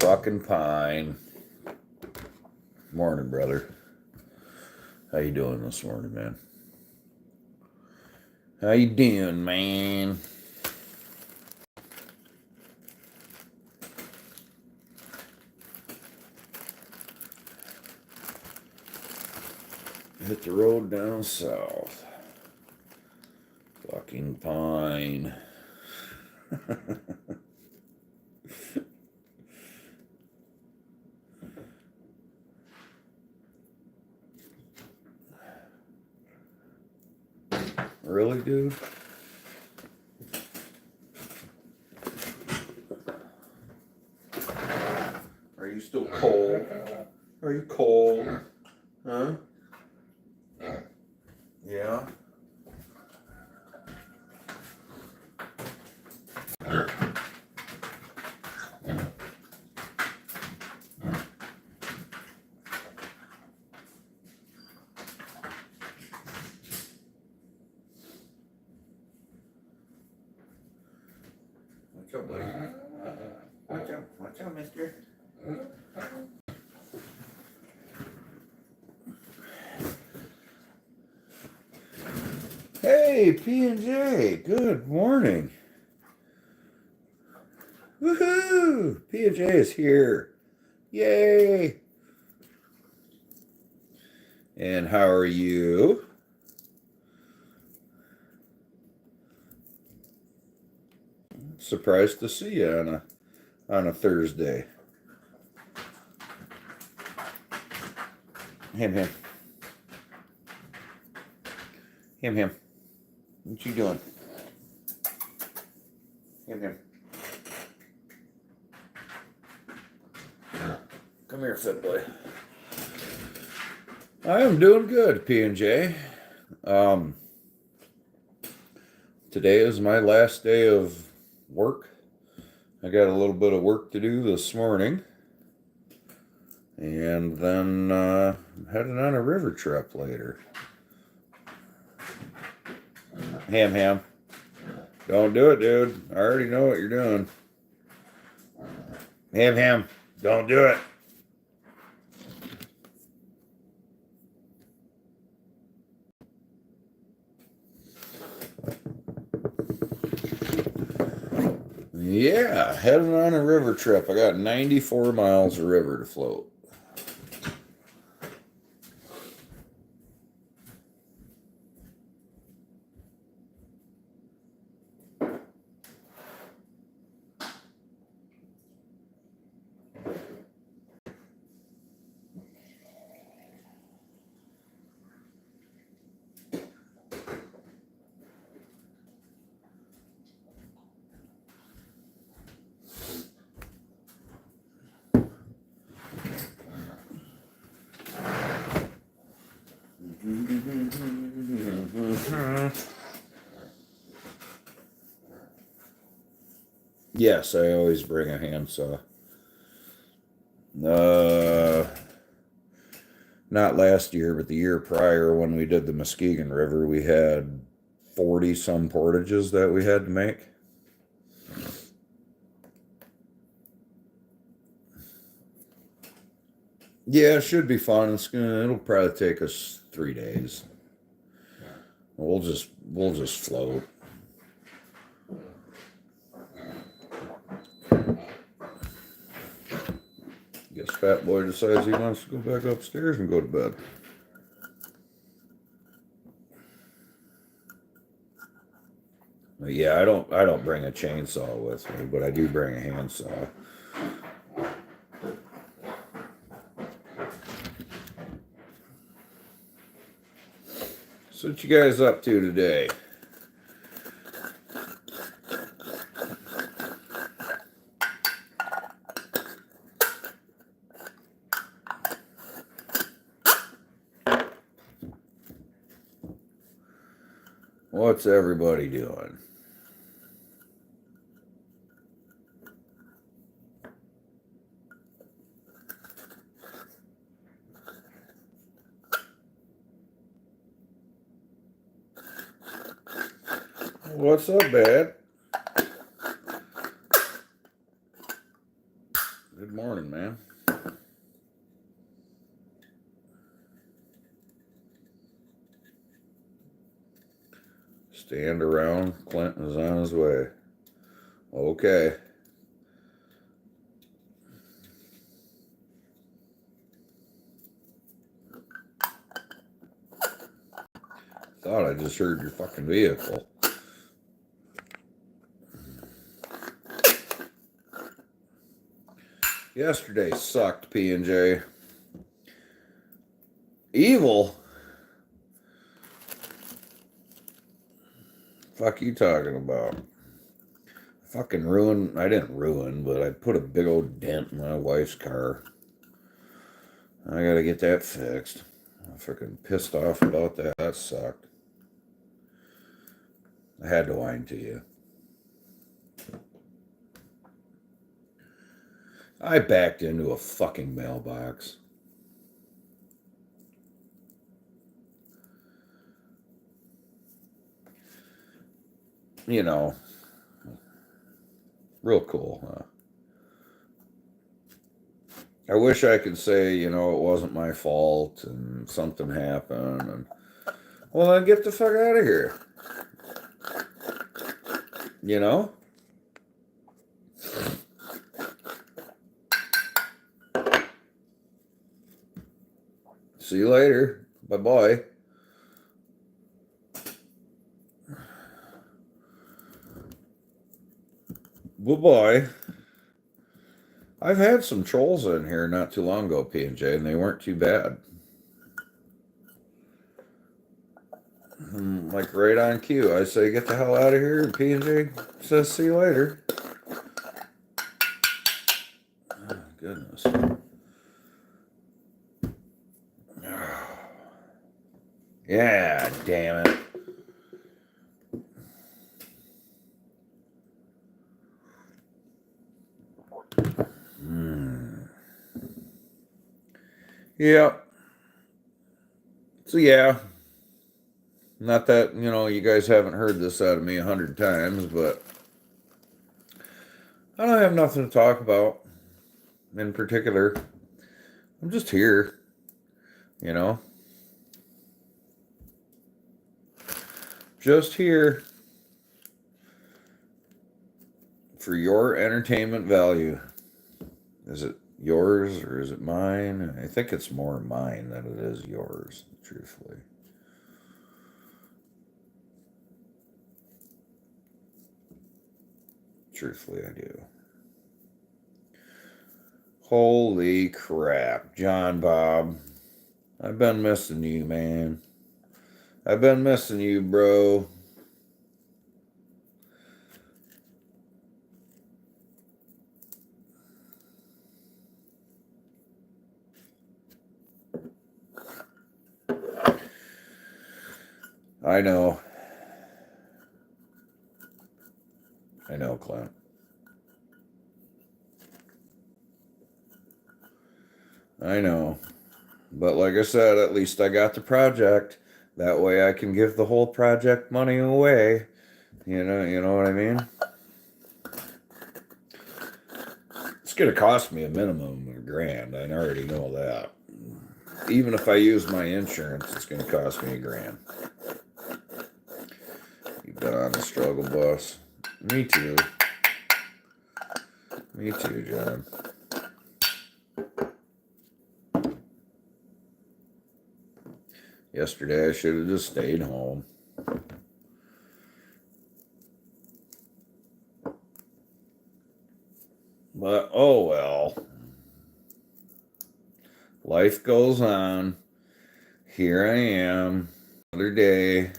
Fucking Pine. Morning, brother. How you doing this morning, man? How you doing, man? Hit the road down south. Fucking Pine. Really, dude? Are you still cold? Are you cold? Huh? Yeah? Watch out, buddy. Watch out, mister. Hey, P&J, good morning. Woohoo! P&J is here. Yay! And how are you? Surprised to see you on a Thursday. Him. What you doing? Him. Come here, fit boy. I am doing good, P&J. Today is my last day of work. I got a little bit of work to do this morning. And then I'm heading on a river trip later. Ham. Don't do it, dude. I already know what you're doing. Ham. Don't do it. Yeah, heading on a river trip. I got 94 miles of river to float. Yes, I always bring a handsaw. Not last year, but the year prior when we did the Muskegon River, we had 40 some portages that we had to make. Yeah, it should be fun. It'll probably take us 3 days. We'll just float. Guess Fat Boy decides he wants to go back upstairs and go to bed. But yeah, I don't bring a chainsaw with me, but I do bring a handsaw. So what you guys up to today? What's everybody doing? What's up, Dad? Good morning, man. Stand around. Clinton is on his way. Okay. Thought I just heard your fucking vehicle. Yesterday sucked, P&J. Evil? Fuck you talking about? Fucking ruin. I didn't ruin, but I put a big old dent in my wife's car. I gotta get that fixed. I'm freaking pissed off about that. That sucked. I had to whine to you. I backed into a fucking mailbox. You know, real cool, huh? I wish I could say, you know, it wasn't my fault and something happened. And well, then get the fuck out of here. You know? See you later. Bye-bye. Bye-bye. I've had some trolls in here not too long ago, P&J, and they weren't too bad. Like right on cue. I say, get the hell out of here, and P&J says, see you later. Oh, goodness. Yeah, damn it. Yeah. So, yeah. Not that, you know, you guys haven't heard this out of me 100 times, but I don't have nothing to talk about in particular. I'm just here, you know. Just here for your entertainment value. Is it yours or is it mine? I think it's more mine than it is yours, truthfully. Truthfully, I do. Holy crap, John Bob. I've been missing you, man. I've been missing you, bro. I know. I know, Clint. I know. But like I said, at least I got the project. That way I can give the whole project money away. You know what I mean? It's gonna cost me a minimum of $1,000. I already know that. Even if I use my insurance, it's gonna cost me $1,000. You've been on the struggle bus. Me too. Me too, John. Yesterday I should have just stayed home. But oh well. Life goes on. Here I am. Another day.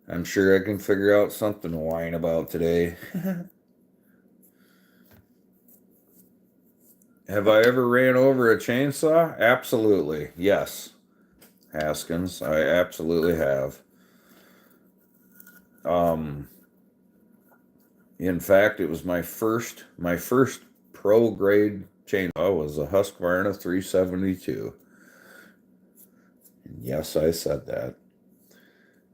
I'm sure I can figure out something to whine about today. Have I ever ran over a chainsaw? Absolutely. Yes, Haskins. I absolutely have. Um, in fact, it was my first pro grade chainsaw was a Husqvarna 372. And yes, I said that.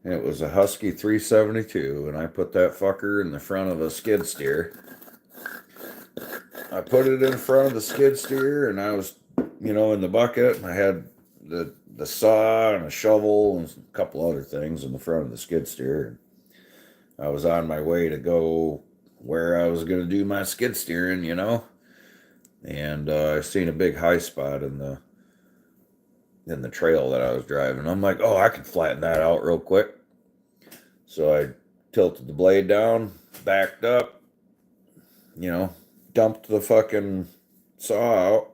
It was a Husky 372, and I put that fucker in the front of a skid steer. I put it in front of the skid steer, and I was, in the bucket. And I had the saw and a shovel and a couple other things in the front of the skid steer. I was on my way to go where I was going to do my skid steering. And I seen a big high spot in the trail that I was driving. I'm like, oh, I can flatten that out real quick. So I tilted the blade down, backed up, dumped the fucking saw out,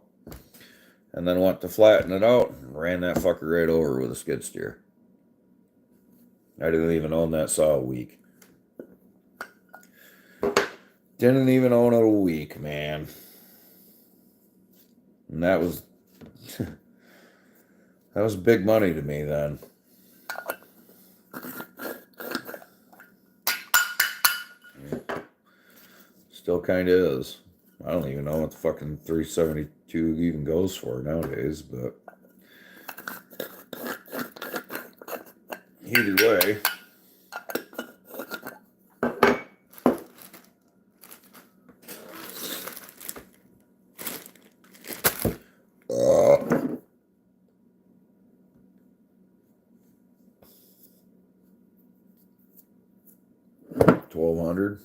and then went to flatten it out and ran that fucker right over with a skid steer. I didn't even own that saw a week. Didn't even own it a week, man. And that was that was big money to me then. Still kind of is. I don't even know what the fucking 372 even goes for nowadays, but either way. $1,200.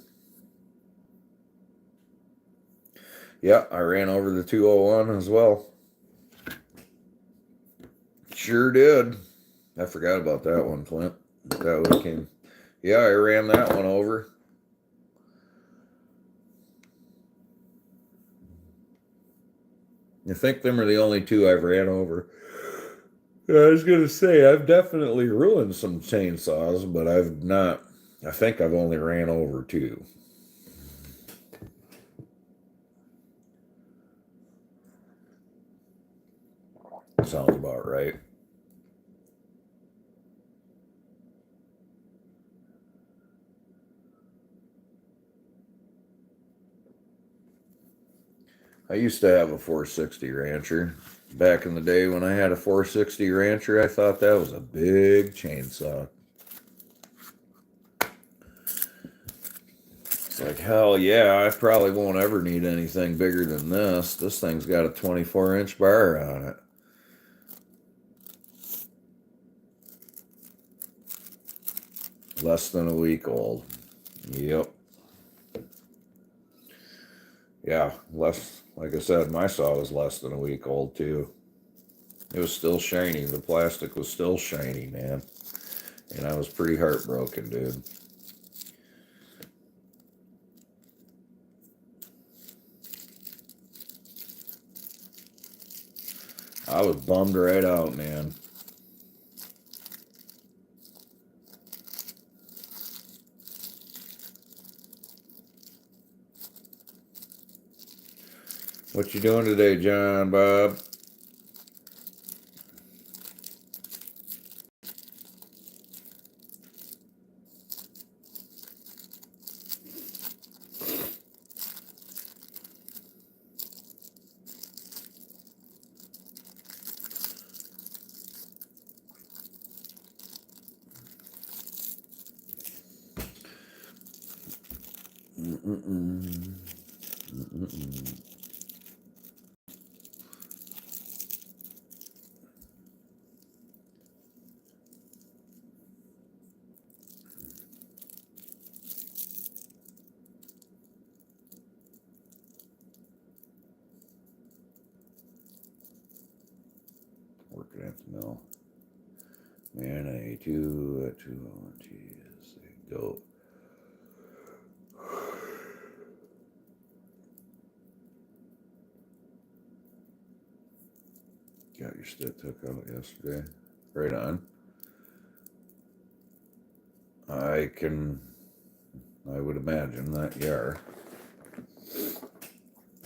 Yeah, I ran over the 201 as well. Sure did. I forgot about that one, Clint. That one came. Yeah, I ran that one over. I think them are the only two I've ran over. I was gonna say I've definitely ruined some chainsaws, but I've not. I think I've only ran over two. Sounds about right. I used to have a 460 Rancher. Back in the day when I had a 460 Rancher, I thought that was a big chainsaw. It's like, hell yeah, I probably won't ever need anything bigger than this. This thing's got a 24-inch bar on it. Less than a week old. Yep. Yeah, like I said, my saw was less than a week old too. It was still shiny. The plastic was still shiny, man. And I was pretty heartbroken, dude. I was bummed right out, man. What you doing today, John Bob? Mm-mm-mm. Mm-mm-mm. Working at the mill. Man, I do at 2 geez, go. Got your stick took out yesterday. Right on. I would imagine that you are.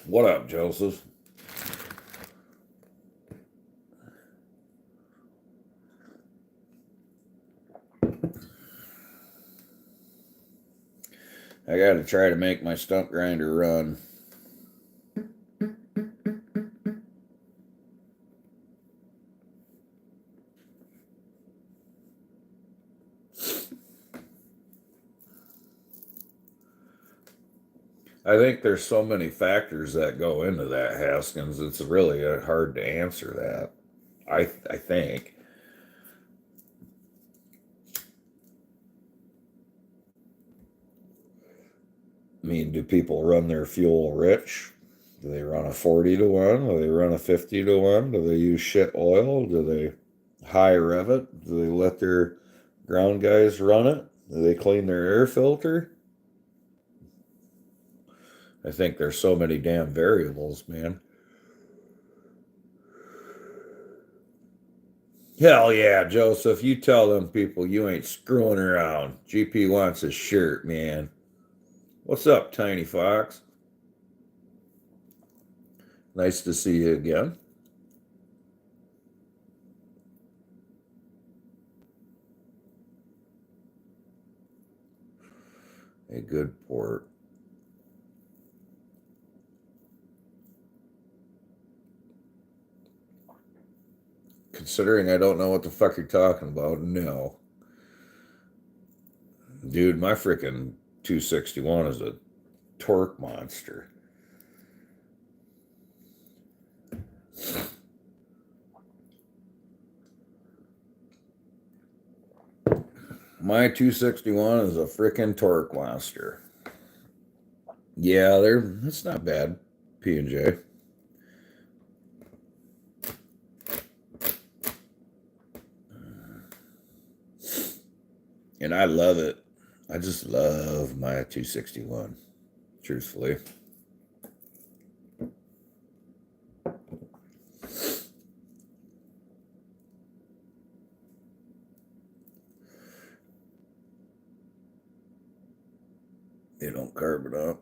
What up, Joseph? I gotta try to make my stump grinder run. I think there's so many factors that go into that, Haskins. It's really hard to answer that. I think. I mean, do people run their fuel rich? Do they run a 40 to 1? Do they run a 50 to 1? Do they use shit oil? Do they high rev it? Do they let their ground guys run it? Do they clean their air filter? I think there's so many damn variables, man. Hell yeah, Joseph. You tell them people you ain't screwing around. GP wants his shirt, man. What's up, Tiny Fox? Nice to see you again. A good port. Considering I don't know what the fuck you're talking about, no. Dude, my freaking 261 is a torque monster. My 261 is a freaking torque monster. Yeah, that's not bad. P&J. And I love it. I just love my 261, truthfully. They don't carb it up.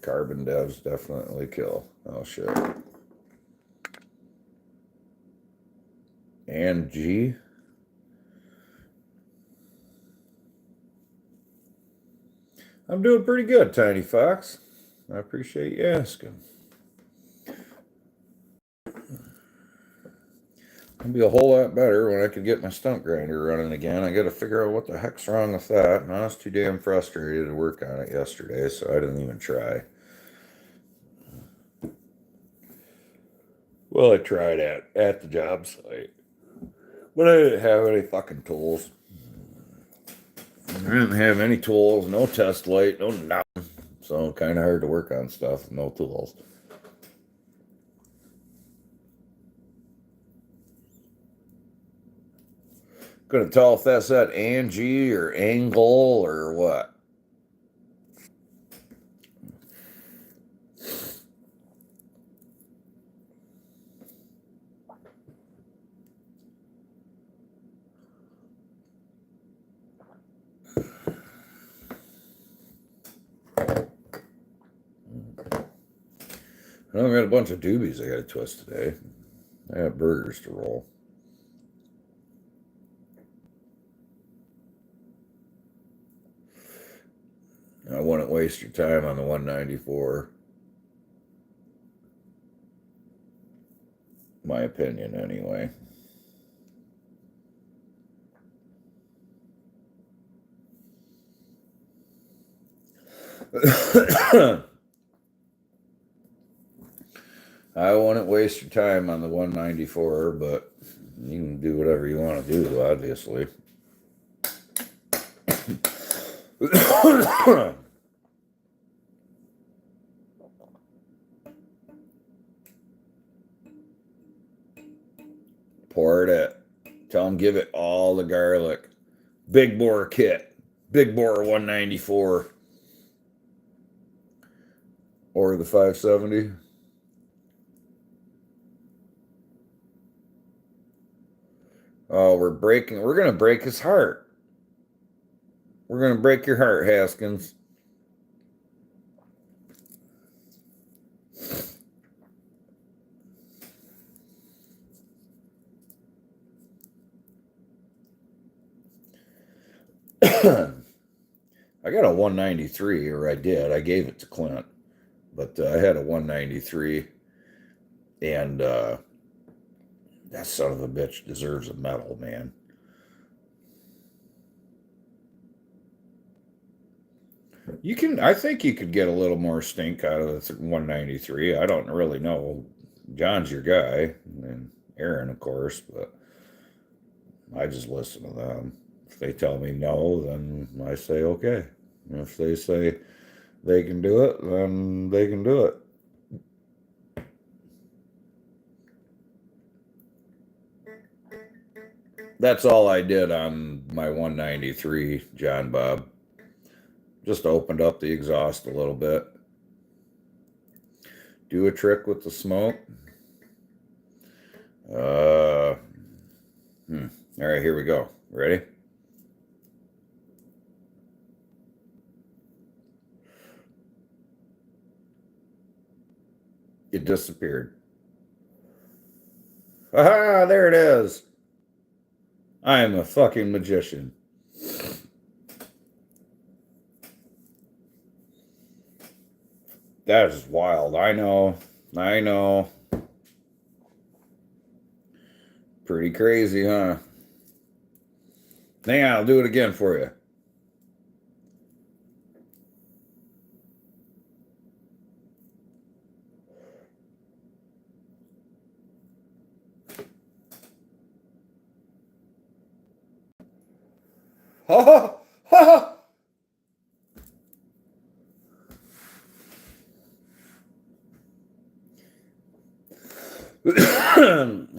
Carbon devs definitely kill. Oh shit. And G. I'm doing pretty good, Tiny Fox. I appreciate you asking. It'll be a whole lot better when I can get my stump grinder running again. I got to figure out what the heck's wrong with that. And I was too damn frustrated to work on it yesterday, so I didn't even try. Well, I tried at the job site, but I didn't have any fucking tools. I didn't have any tools, no test light, no nothing. So kind of hard to work on stuff with no tools. Couldn't tell if that's that Angie or Angle or what. I've got a bunch of doobies I got to twist today. I have burgers to roll. I wouldn't waste your time on the 194. My opinion, anyway. I wouldn't waste your time on the 194, but you can do whatever you want to do, obviously. Pour it at. Tell them give it all the garlic. Big bore kit. Big bore 194. Or the 570. Oh, we're going to break his heart. We're going to break your heart, Haskins. I got a 193, or I did. I gave it to Clint, but I had a 193, and that son of a bitch deserves a medal, man. I think you could get a little more stink out of the 193. I don't really know. John's your guy, and Aaron, of course, but I just listen to them. If they tell me no, then I say okay. If they say they can do it, then they can do it. That's all I did on my 193, John Bob. Just opened up the exhaust a little bit. Do a trick with the smoke. All right, here we go. Ready? It disappeared. Aha, there it is. I am a fucking magician. That is wild. I know. I know. Pretty crazy, huh? Hang on, I'll do it again for you. Ha ha ha!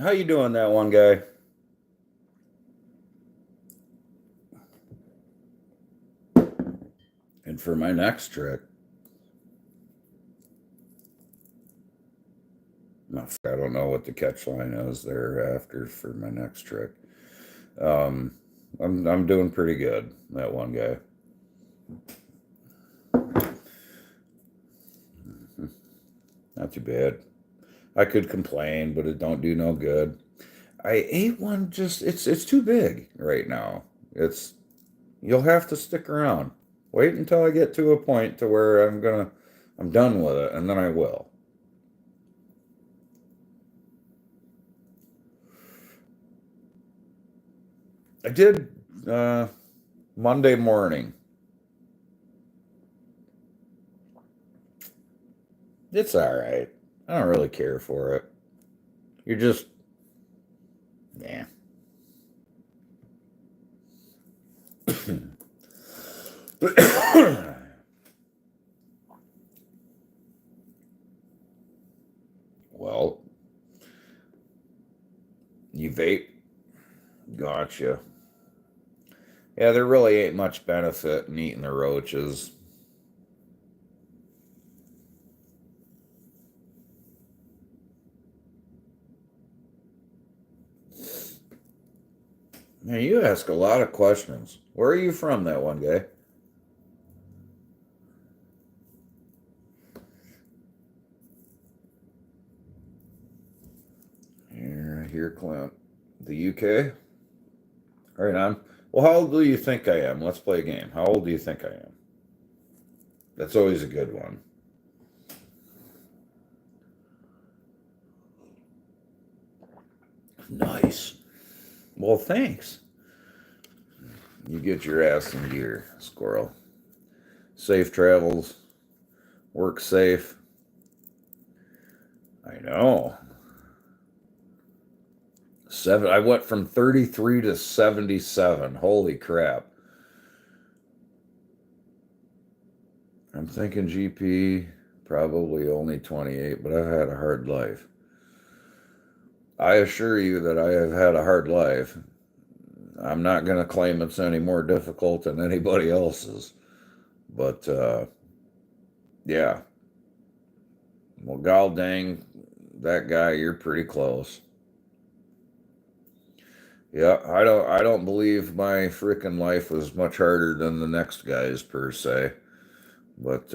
How you doing, that one guy? And for my next trick, no, I don't know what the catch line is there after for my next trick. Um, I'm doing pretty good. That one guy. Not too bad. I could complain, but it don't do no good. I ate one just it's too big right now. It's You'll have to stick around. Wait until I get to a point to where I'm done with it, and then I will. I did Monday morning. It's all right. I don't really care for it. You're just, yeah. Well, you vape. Gotcha. Yeah, there really ain't much benefit in eating the roaches. Man, you ask a lot of questions. Where are you from, that one guy? Here, Clint. The UK? Right on. Well, how old do you think I am? Let's play a game. How old do you think I am? That's always a good one. Nice. Well, thanks. You get your ass in gear, squirrel. Safe travels. Work safe. I know. I went from 33 to 77. Holy crap. I'm thinking GP, probably only 28, but I've had a hard life. I assure you that I have had a hard life. I'm not going to claim it's any more difficult than anybody else's. But, yeah. Well, god dang, that guy, you're pretty close. Yeah, I don't believe my freaking life was much harder than the next guy's per se. But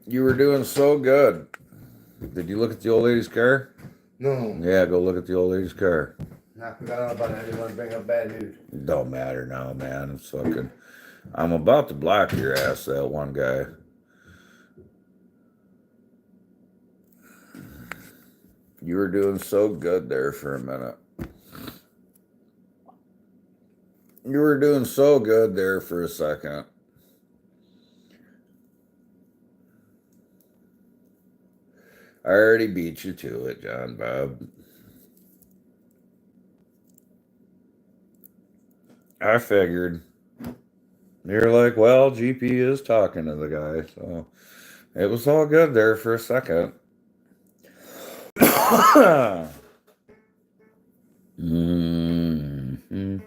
you were doing so good. Did you look at the old lady's car? No. Yeah, go look at the old lady's car. I forgot all about it. I didn't want to bring up bad news. Don't matter now, man. It's fucking. I'm about to block your ass, that one guy. You were doing so good there for a minute. You were doing so good there for a second. I already beat you to it, John Bob. I figured. You're like, well, GP is talking to the guy, so it was all good there for a second. Mm-hmm.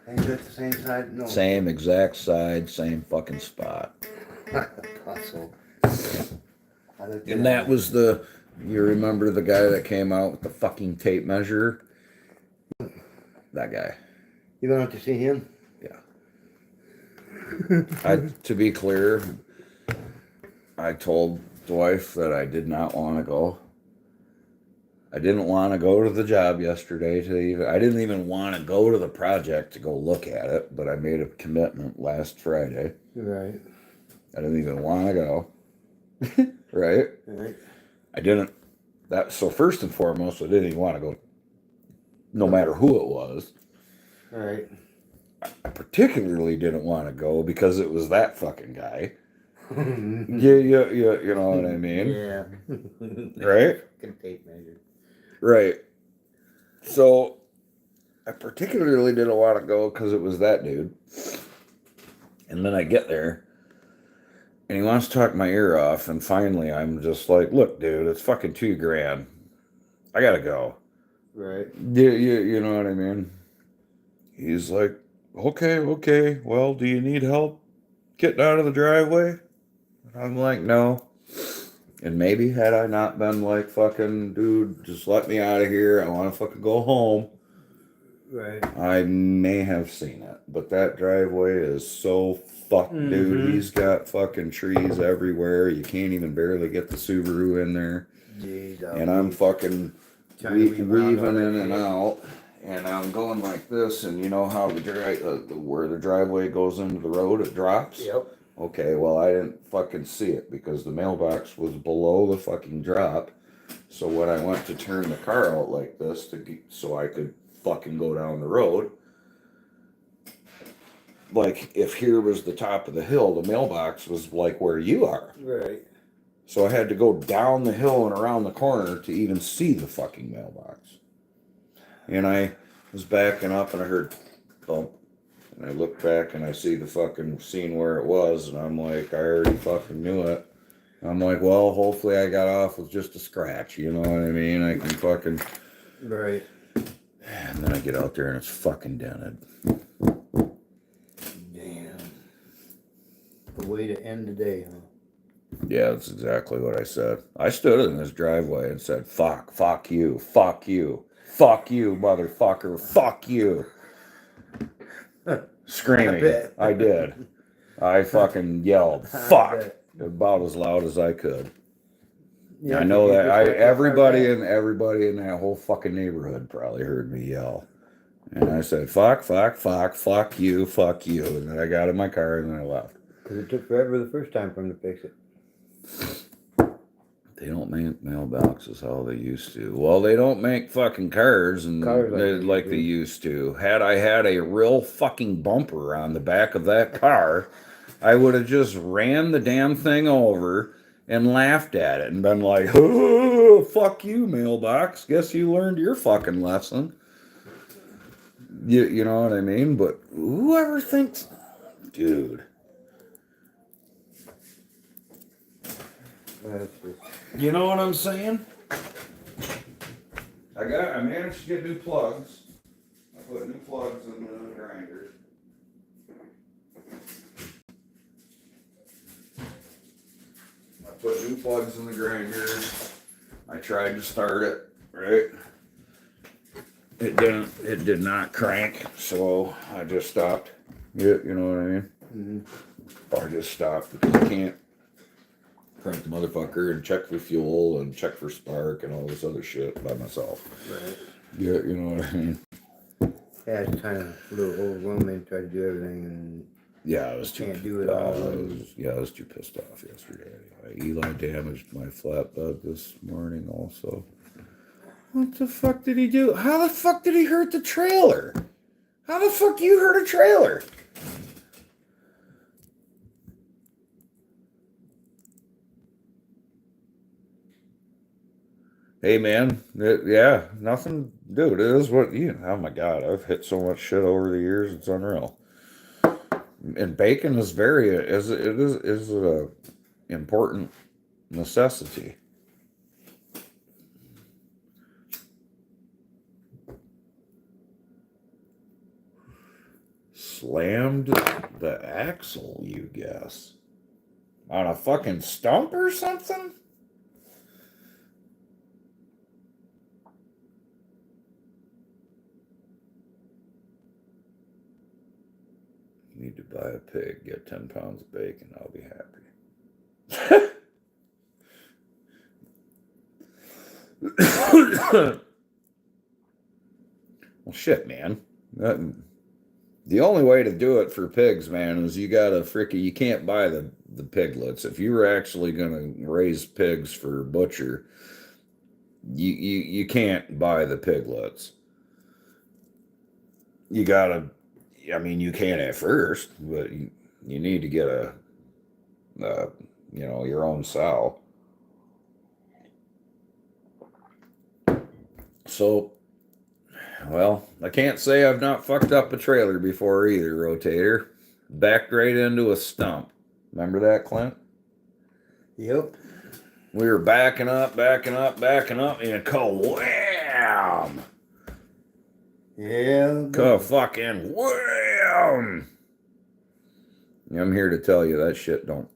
Ain't it the same side? No. Same exact side, same fucking spot. Puzzle. And that was the, you remember the guy that came out with the fucking tape measure? That guy. You don't have to see him? Yeah. To be clear, I told the wife that I did not want to go. I didn't want to go to the job yesterday I didn't even want to go to the project to go look at it, but I made a commitment last Friday. Right. I didn't even want to go. Right? Right. I didn't. So first and foremost, I didn't even want to go, no matter who it was. Right. I particularly didn't want to go because it was that fucking guy. Yeah, you know what I mean? Yeah. Right? Tape measure. Right. So I particularly didn't want to go because it was that dude. And then I get there and he wants to talk my ear off, and finally I'm just like, look, dude, it's fucking $2,000. I gotta go. Right. You know what I mean? He's like, okay, well, do you need help getting out of the driveway? And I'm like, no. And maybe had I not been like, fucking, dude, just let me out of here, I want to fucking go home. Right. I may have seen it. But that driveway is so fucked, dude. He's got fucking trees everywhere. You can't even barely get the Subaru in there. Jeez, And I'm fucking weaving in and out. And I'm going like this, and you know how where the driveway goes into the road, it drops? Yep. Okay, well, I didn't fucking see it because the mailbox was below the fucking drop. So when I went to turn the car out like this so I could fucking go down the road, like if here was the top of the hill, the mailbox was like where you are. Right. So I had to go down the hill and around the corner to even see the fucking mailbox. And I was backing up and I heard bump. And I look back and I see the fucking scene where it was, and I'm like, I already fucking knew it. I'm like, well, hopefully I got off with just a scratch, you know what I mean? I can fucking... Right. And then I get out there and it's fucking dented. Damn. The way to end the day, huh? Yeah, that's exactly what I said. I stood in this driveway and said, fuck you, fuck you, motherfucker, fuck you. Screaming. I did. I fucking yelled, fuck, about as loud as I could. Yeah, I know that everybody in that whole fucking neighborhood probably heard me yell. And I said, fuck you. And then I got in my car and then I left. Because it took forever the first time for them to fix it. They don't make mailboxes how they used to. Well, they don't make fucking cars like they used to. Had I had a real fucking bumper on the back of that car, I would have just ran the damn thing over and laughed at it and been like, oh, fuck you, mailbox. Guess you learned your fucking lesson. You know what I mean? But whoever thinks, dude. You know what I'm saying? I managed to get new plugs. I put new plugs in the grinder. I put new plugs in the grinder. I tried to start it, right? It did not crank, so I just stopped. You know what I mean? Mm-hmm. I just stopped because I can't crank the motherfucker and check for fuel and check for spark and all this other shit by myself. Right. Yeah, you know what I mean? Yeah, it's kind of a little overwhelming to try to do everything and Yeah, I was too. Can't do it all. I was too pissed off yesterday. Eli damaged my flatbed this morning also. What the fuck did he do? How the fuck did he hurt the trailer? How the fuck you hurt a trailer? Hey man, yeah, nothing, dude. It is what you. Oh my god, I've hit so much shit over the years. It's unreal. And bacon is is a important necessity. Slammed the axle, you guess, on a fucking stump or something. Need to buy a pig, get 10 pounds of bacon, I'll be happy. Well, shit, man. The only way to do it for pigs, man, is you gotta you can't buy the piglets. If you were actually gonna raise pigs for butcher, you can't buy the piglets. You gotta, I mean, you can at first, but you need to get your own sow. So, well, I can't say I've not fucked up a trailer before either, Rotator. Backed right into a stump. Remember that, Clint? Yep. We were backing up, and it go wham! Yeah. Go fucking wham! I'm here to tell you that shit don't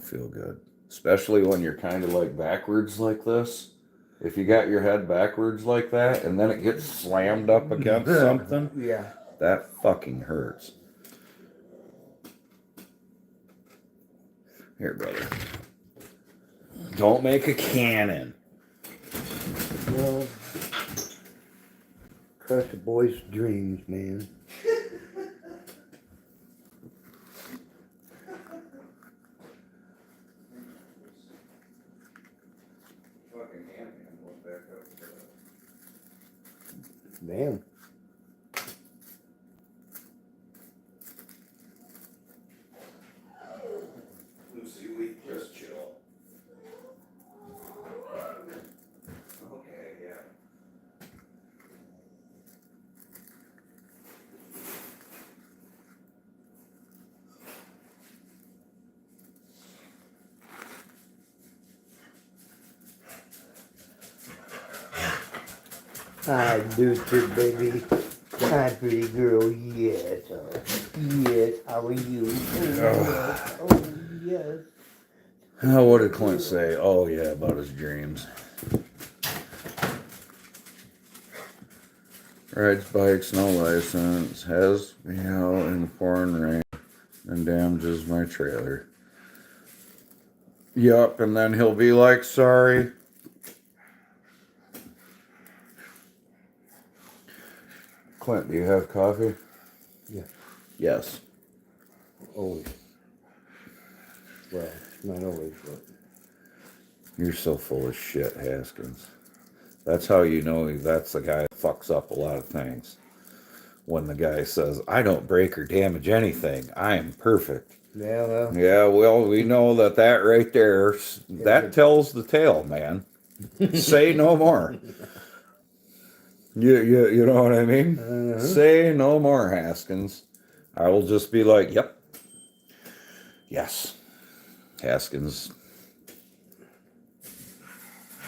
feel good. Especially when you're kind of like backwards like this. If you got your head backwards like that and then it gets slammed up against something, Yeah. that fucking hurts. Here, brother. Don't make a cannon. Well, crush a boy's dreams, man. Damn. Lucy, we just chill. Okay, yeah. I do too, baby. Hi, pretty girl. Yes. Yes. How are you? Oh, yes. What did Clint say? Oh, yeah, about his dreams. Rides bikes, no license, has me out in the pouring rain, and damages my trailer. Yup, and then he'll be like, sorry. Clint, do you have coffee? Yeah. Yes. Always. Well, not always, but. You're so full of shit, Haskins. That's how you know that's the guy that fucks up a lot of things. When the guy says, I don't break or damage anything. I am perfect. Yeah, well. Yeah, well, we know that right there, that tells the tale, man. Say no more. You know what I mean? Uh-huh. Say no more, Haskins. I will just be like, yep. Yes. Haskins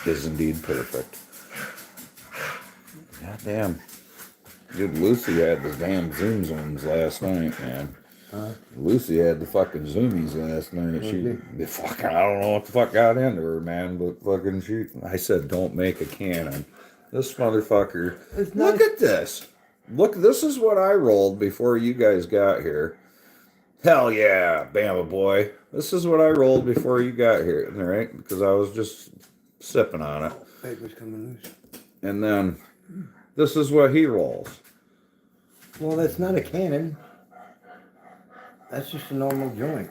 is indeed perfect. God damn. Dude, Lucy had the damn Zoom Zooms last night, man. Huh? Lucy had the fucking Zoomies last night. The fucking, I don't know what the fuck got into her, man, but fucking I said, don't make a cannon. This motherfucker. Look at this. Look, this is what I rolled before you guys got here. Hell yeah, Bama boy. This is what I rolled before you got here, right? Because I was just sipping on it. Paper's coming loose. And then this is what he rolls. Well, that's not a cannon. That's just a normal joint.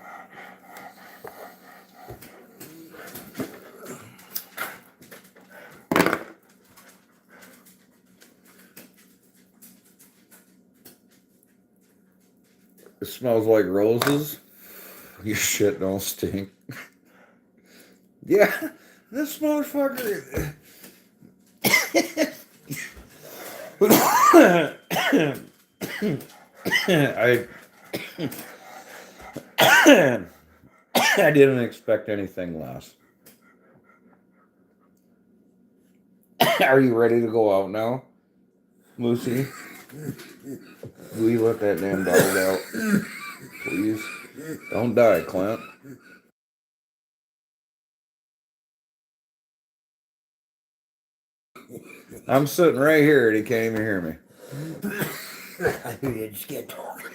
It smells like roses. Your shit don't stink. Yeah, this motherfucker. I didn't expect anything less. Are you ready to go out now, Lucy? Will you let that damn dog out? Please. Don't die, Clint. I'm sitting right here and he can't even hear me. I hear you just get talking.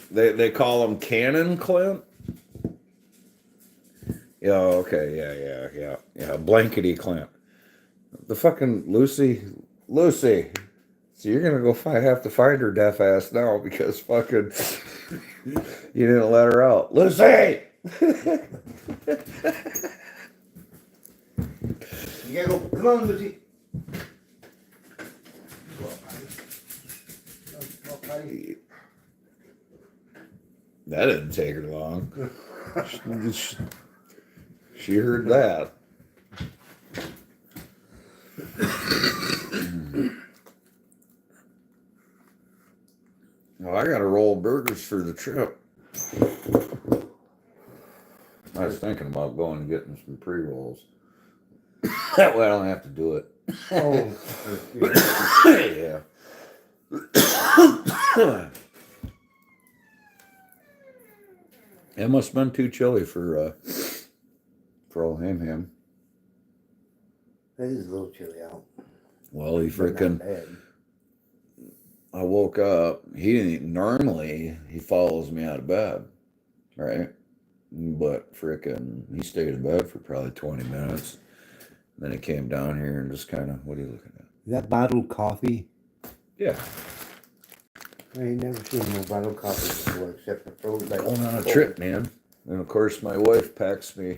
They call him Cannon Clint? Yeah, okay, yeah. Blankety Clint. The fucking Lucy. So you're gonna go have to find her deaf ass now because fucking you didn't let her out. Lucy! You gotta go. Come on, Lucy. That didn't take her long. She heard that. Well, I gotta roll burgers for the trip. I was thinking about going and getting some pre-rolls. That way I don't have to do it. Oh, Yeah. It must have been too chilly for old Ham. it is a little chilly out. Well, he But not freaking. bad. I woke up. He didn't. Normally, he follows me out of bed, right? But freaking, he stayed in bed for probably 20 minutes. Then he came down here and just kind of, what are you looking at? Is that bottled coffee? Yeah. I ain't never seen no bottled coffee before except for frozen. Like, Going on a trip, man. And of course, my wife packs me.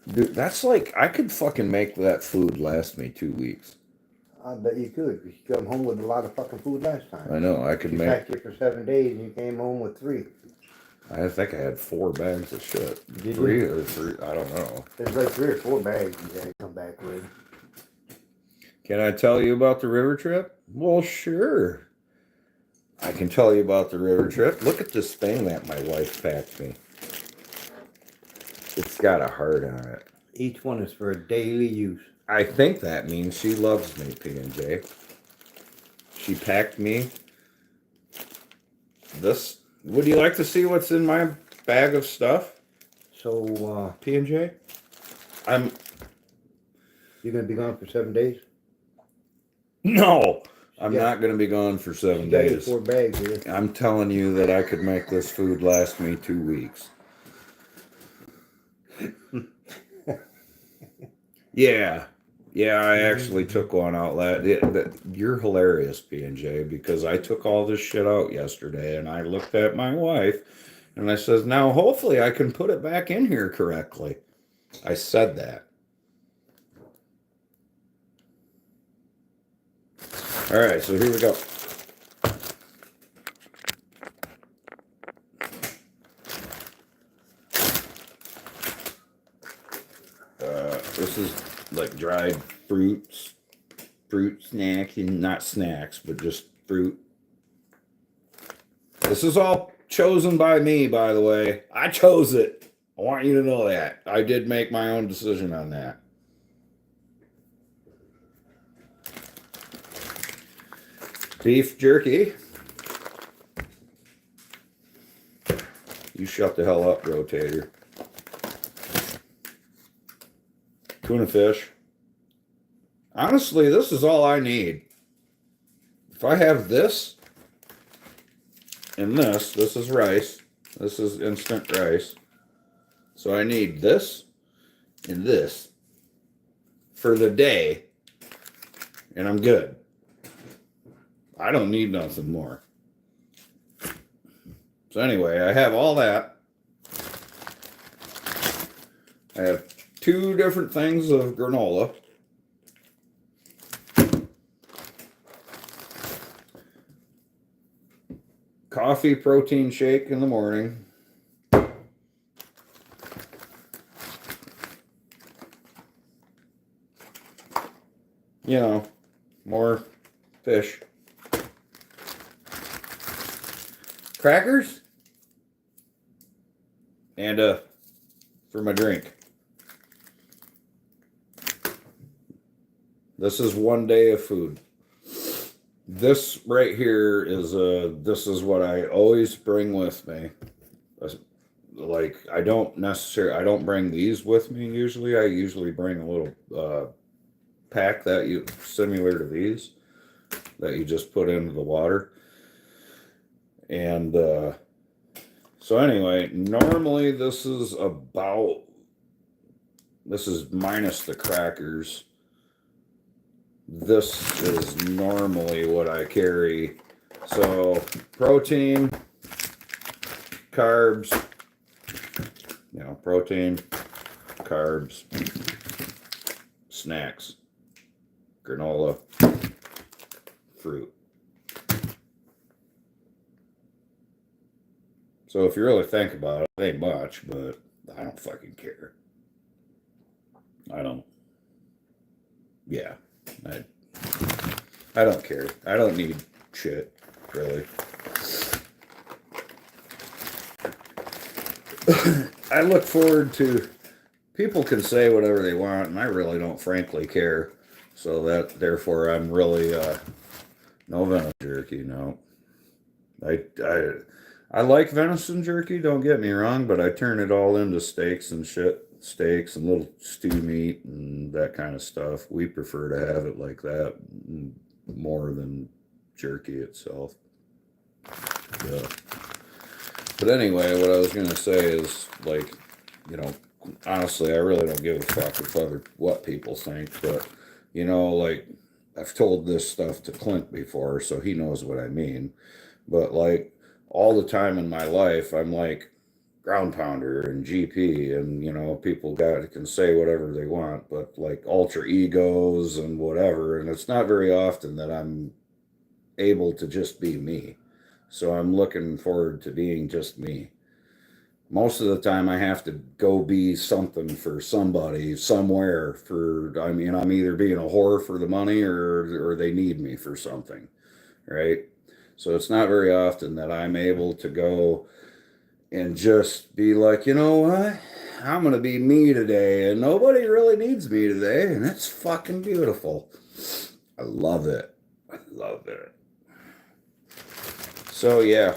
Dude, that's like, I could fucking make that food last me 2 weeks. I bet you could. You come home with a lot of fucking food last time. I know, I could You make. packed it for 7 days and you came home with 3. I think I had 4 bags of shit. Did 3 you? or 3, I don't know. There's like 3 or 4 bags you gotta come back with. Can I tell you about the river trip? Well, sure. I can tell you about the river trip. Look at this thing that my wife packed me. It's got a heart on it. Each one is for daily use. I think that means she loves me, P&J. She packed me this. Would you like to see what's in my bag of stuff, So, P&J? you're gonna be gone for 7 days? No, I'm Yeah. not going to be gone for 7 You got your days. 4 bags here. I'm telling you that I could make this food last me 2 weeks. Yeah, I actually took one out. You're hilarious, P&J, because I took all this shit out yesterday, and I looked at my wife, and I says, "Now, hopefully, I can put it back in here correctly." I said that. All right, so here we go. This is like dried fruit snacks, and not snacks, but just fruit. This is all chosen by me, by the way. I chose it. I want you to know that. I did make my own decision on that. Beef jerky. You shut the hell up, rotator. Tuna fish. Honestly, this is all I need. If I have this and this is rice. This is instant rice. So I need this and this for the day, and I'm good. I don't need nothing more. So anyway, I have all that. I have 2 different things of granola. Coffee protein shake in the morning. You know, more fish. Crackers. And for my drink. This is 1 day of food. This right here is this is what I always bring with me. Like I don't bring these with me usually. I usually bring a little pack that similar to these that you just put into the water. And so anyway, normally this is minus the crackers. This is normally what I carry. So protein, carbs, protein, carbs, snacks, granola, fruit. So if you really think about it, it ain't much, but I don't fucking care. I don't. Yeah. I don't care. I don't need shit, really. I look forward to, people can say whatever they want, and I really don't frankly care. So therefore I'm really, no venison jerky, no. I like venison jerky, don't get me wrong, but I turn it all into steaks and shit. Steaks and little stew meat and that kind of stuff. We prefer to have it like that more than jerky itself. Yeah. But anyway, what I was going to say is, like, honestly, I really don't give a fuck what people think, but, like, I've told this stuff to Clint before, so he knows what I mean. But, like, all the time in my life, I'm like, ground pounder and GP, and people can say whatever they want, but like ultra egos and whatever, and it's not very often that I'm able to just be me. So I'm looking forward to being just me. Most of the time I have to go be something for somebody somewhere I'm either being a whore for the money or they need me for something, right? So it's not very often that I'm able to go and just be like, you know what? I'm going to be me today, and nobody really needs me today, and it's fucking beautiful. I love it. I love it. So, yeah.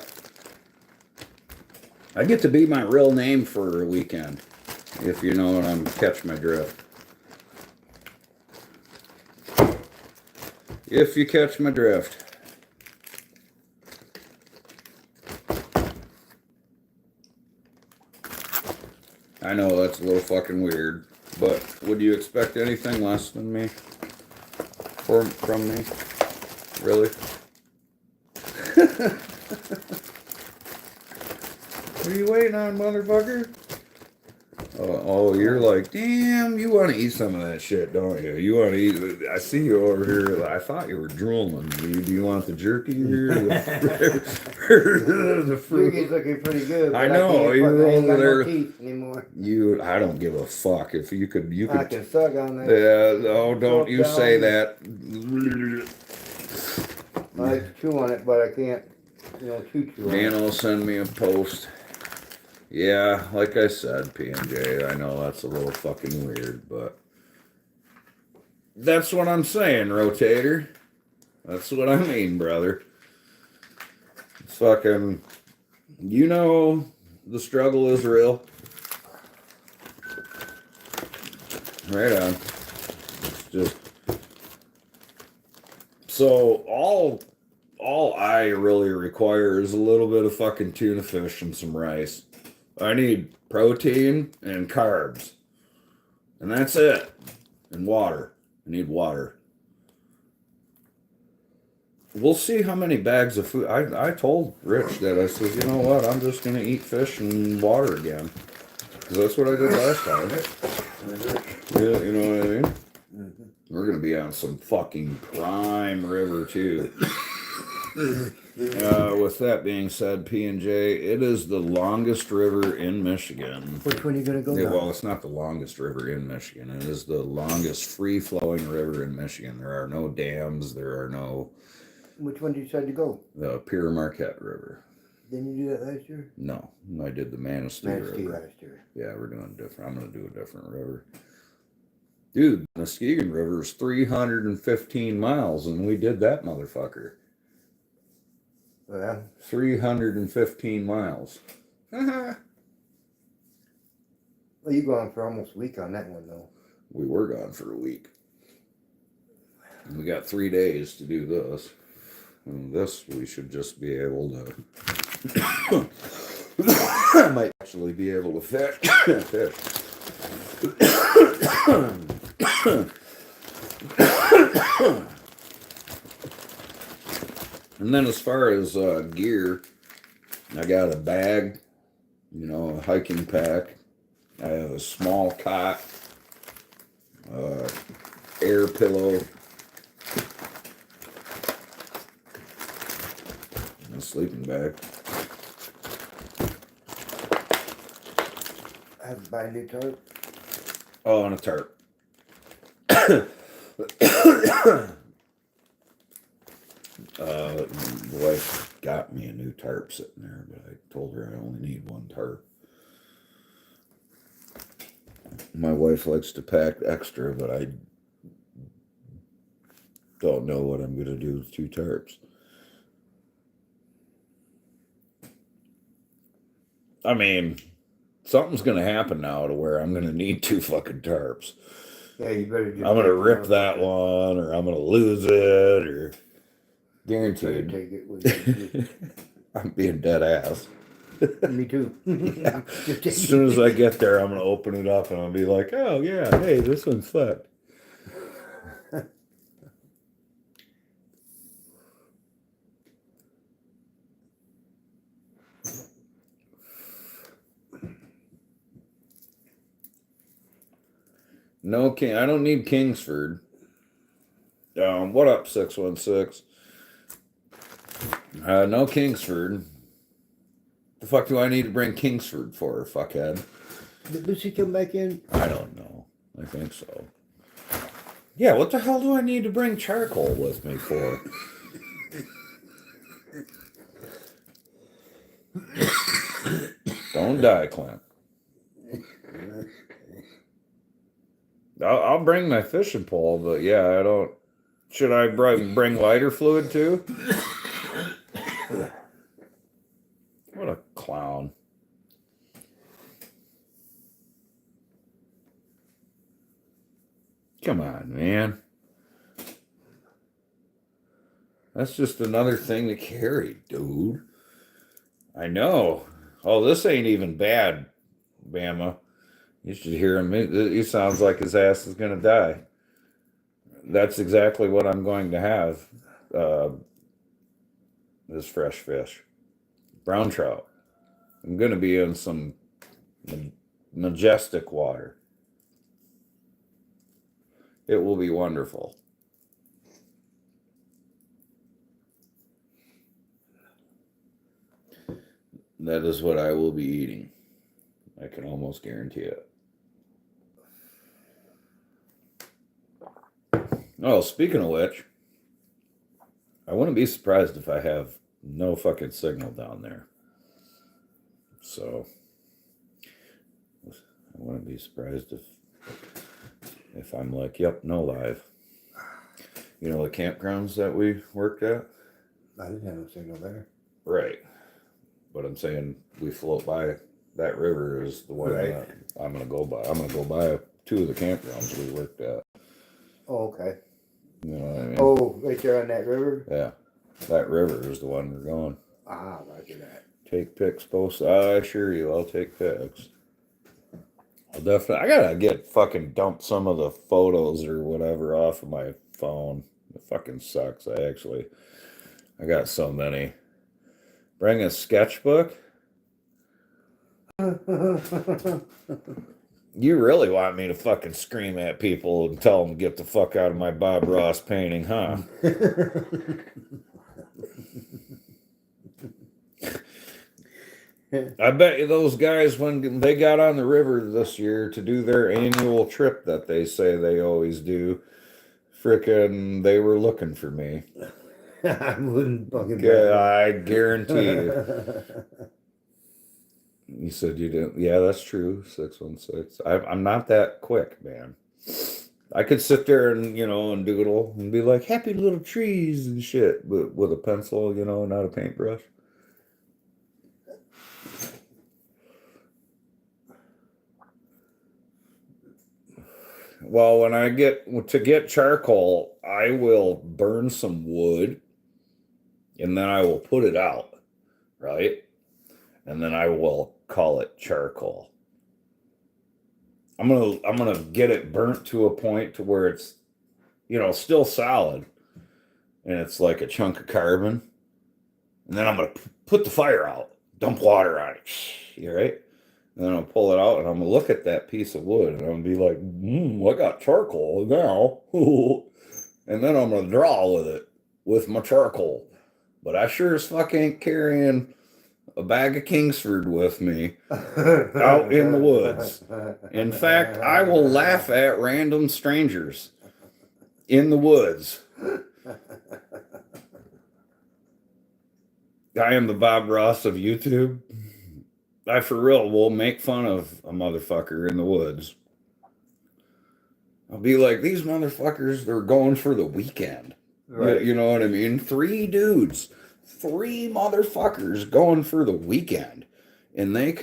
I get to be my real name for a weekend, if you know what I'm catch my drift. If you catch my drift. I know that's a little fucking weird, but would you expect anything less than me? From me? Really? What are you waiting on, motherfucker? Oh, you're like, damn, you want to eat some of that shit, don't you? You want to eat, I see you over here, I thought you were drooling. Do you want the jerky here? The fruit? Jerky's looking pretty good. I know, you're over there. No teeth anymore. I don't give a fuck. If you could. I can suck on that. Yeah, oh, don't you say that. I like to chew on it, but I can't shoot you. Dan will send me a post. Yeah, like I said, P&J, I know that's a little fucking weird, but that's what I'm saying, Rotator. That's what I mean, brother. It's fucking, you know, the struggle is real. Right on. It's just, so all I really require is a little bit of fucking tuna fish and some rice. I need protein and carbs. And that's it. And water. I need water. We'll see how many bags of food. I told Rich that. I said, you know what? I'm just going to eat fish and water again. Because that's what I did last time. Yeah, you know what I mean? Mm-hmm. We're going to be on some fucking prime river, too. With that being said, P&J, it is the longest river in Michigan. Which one are you going to go Yeah, down? well, it's not the longest river in Michigan. It is the longest free-flowing river in Michigan. There are no dams. There are no... Which one did you decide to go? The Pere Marquette River. Didn't you do that last year? No, I did the Manistee Manistee River. last year. Yeah, we're doing different. I'm going to do a different river. Dude, the Muskegon River is 315 miles, and we did that motherfucker. Well, 315 miles. well, you gone for almost a week on that one, though. We were gone for a week. And we got 3 days to do this. And this we should just be able to... I might actually be able to fish. And then as far as gear, I got a bag, you know, a hiking pack. I have a small cot, air pillow, and a sleeping bag. I have to buy a new tarp. Oh, and a tarp. The wife got me a new tarp sitting there, but I told her I only need one tarp. My wife likes to pack extra, but I don't know what I'm going to do with 2 tarps. I mean, something's going to happen now to where I'm going to need 2 fucking tarps. Yeah, you better just... I'm going to rip that one, or I'm going to lose it, or... Guaranteed. Take it with you. I'm being dead ass. Me too. Yeah. As soon as I get there, I'm going to open it up and I'll be like, oh, yeah, hey, this one's fucked. No, I don't need Kingsford. What up, 616? No Kingsford. The fuck do I need to bring Kingsford for, fuckhead? Did Lucy come back in? I don't know. I think so. Yeah, what the hell do I need to bring charcoal with me for? Don't die, Clint. I'll bring my fishing pole, but yeah, I don't... Should I bring lighter fluid too? What a clown. Come on, man. That's just another thing to carry, dude. I know. Oh, this ain't even bad, Bama. You should hear him. He sounds like his ass is going to die. That's exactly what I'm going to have. This fresh fish. Brown trout. I'm going to be in some majestic water. It will be wonderful. That is what I will be eating. I can almost guarantee it. Oh, speaking of which, I wouldn't be surprised if I have no fucking signal down there. So I wouldn't be surprised if I'm like, yep, no live. You know the campgrounds that we worked at? I didn't have no signal there. Right. But I'm saying we float by that river is the one Right. that I'm gonna go by. I'm gonna go by 2 of the campgrounds we worked at. Oh, okay. You know what I mean? Oh, right there on that river? Yeah. That river is the one we're going. Ah, roger that. Take pics, post. I assure you, I'll take pics. I'll definitely. I gotta get fucking dump some of the photos or whatever off of my phone. It fucking sucks. I got so many. Bring a sketchbook. You really want me to fucking scream at people and tell them to get the fuck out of my Bob Ross painting, huh? I bet you those guys, when they got on the river this year to do their annual trip that they say they always do, frickin' they were looking for me. I wouldn't fucking Yeah, I guarantee you. You said you didn't. Yeah, that's true. 616. I'm not that quick, man. I could sit there and and doodle and be like happy little trees and shit, but with a pencil, not a paintbrush. Well, when I get charcoal, I will burn some wood, and then I will put it out, right? And then I will call it charcoal. I'm gonna get it burnt to a point to where it's, still solid, and it's like a chunk of carbon. And then I'm gonna put the fire out, dump water on it, you right? And then I'll pull it out, and I'm gonna look at that piece of wood, and I'm gonna be like, I got charcoal now. And then I'm gonna draw with it with my charcoal. But I sure as fuck ain't carrying a bag of Kingsford with me out in the woods. In fact, I will laugh at random strangers in the woods. I am the Bob Ross of YouTube. I for real will make fun of a motherfucker in the woods. I'll be like, these motherfuckers, they're going for the weekend. Right. You know what I mean? 3 dudes. 3 motherfuckers going for the weekend. And they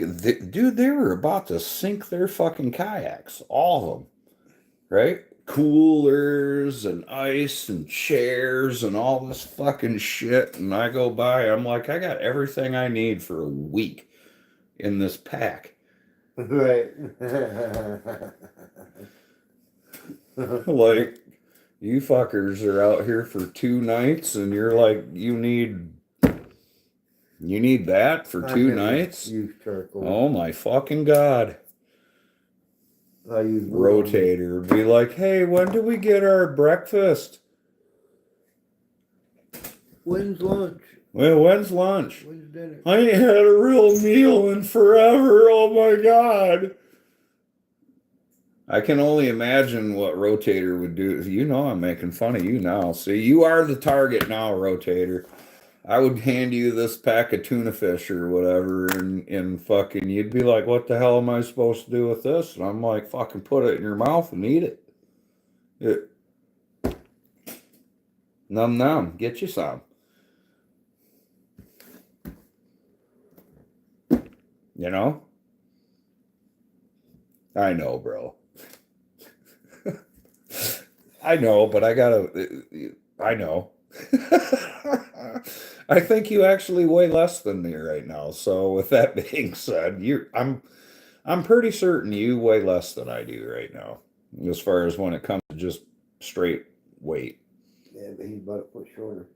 were about to sink their fucking kayaks. All of them. Right? Coolers and ice and chairs and all this fucking shit. And I go by, I'm like, I got everything I need for a week in this pack. Right. Like, you fuckers are out here for 2 nights and you're like, you need that for 2 nights? Use charcoal. Oh my fucking God. I use Rotator be like, hey, when do we get our breakfast? When's lunch? Well, when's lunch? When's dinner? I ain't had a real meal in forever. Oh my God. I can only imagine what Rotator would do. I'm making fun of you now. See, you are the target now, Rotator. I would hand you this pack of tuna fish or whatever, and fucking, you'd be like, what the hell am I supposed to do with this? And I'm like, fucking put it in your mouth and eat it. Num num, get you some. You know? I know, bro. I know, but I know. I think you actually weigh less than me right now. So with that being said, I'm pretty certain you weigh less than I do right now, as far as when it comes to just straight weight. Yeah, but he's about a foot shorter.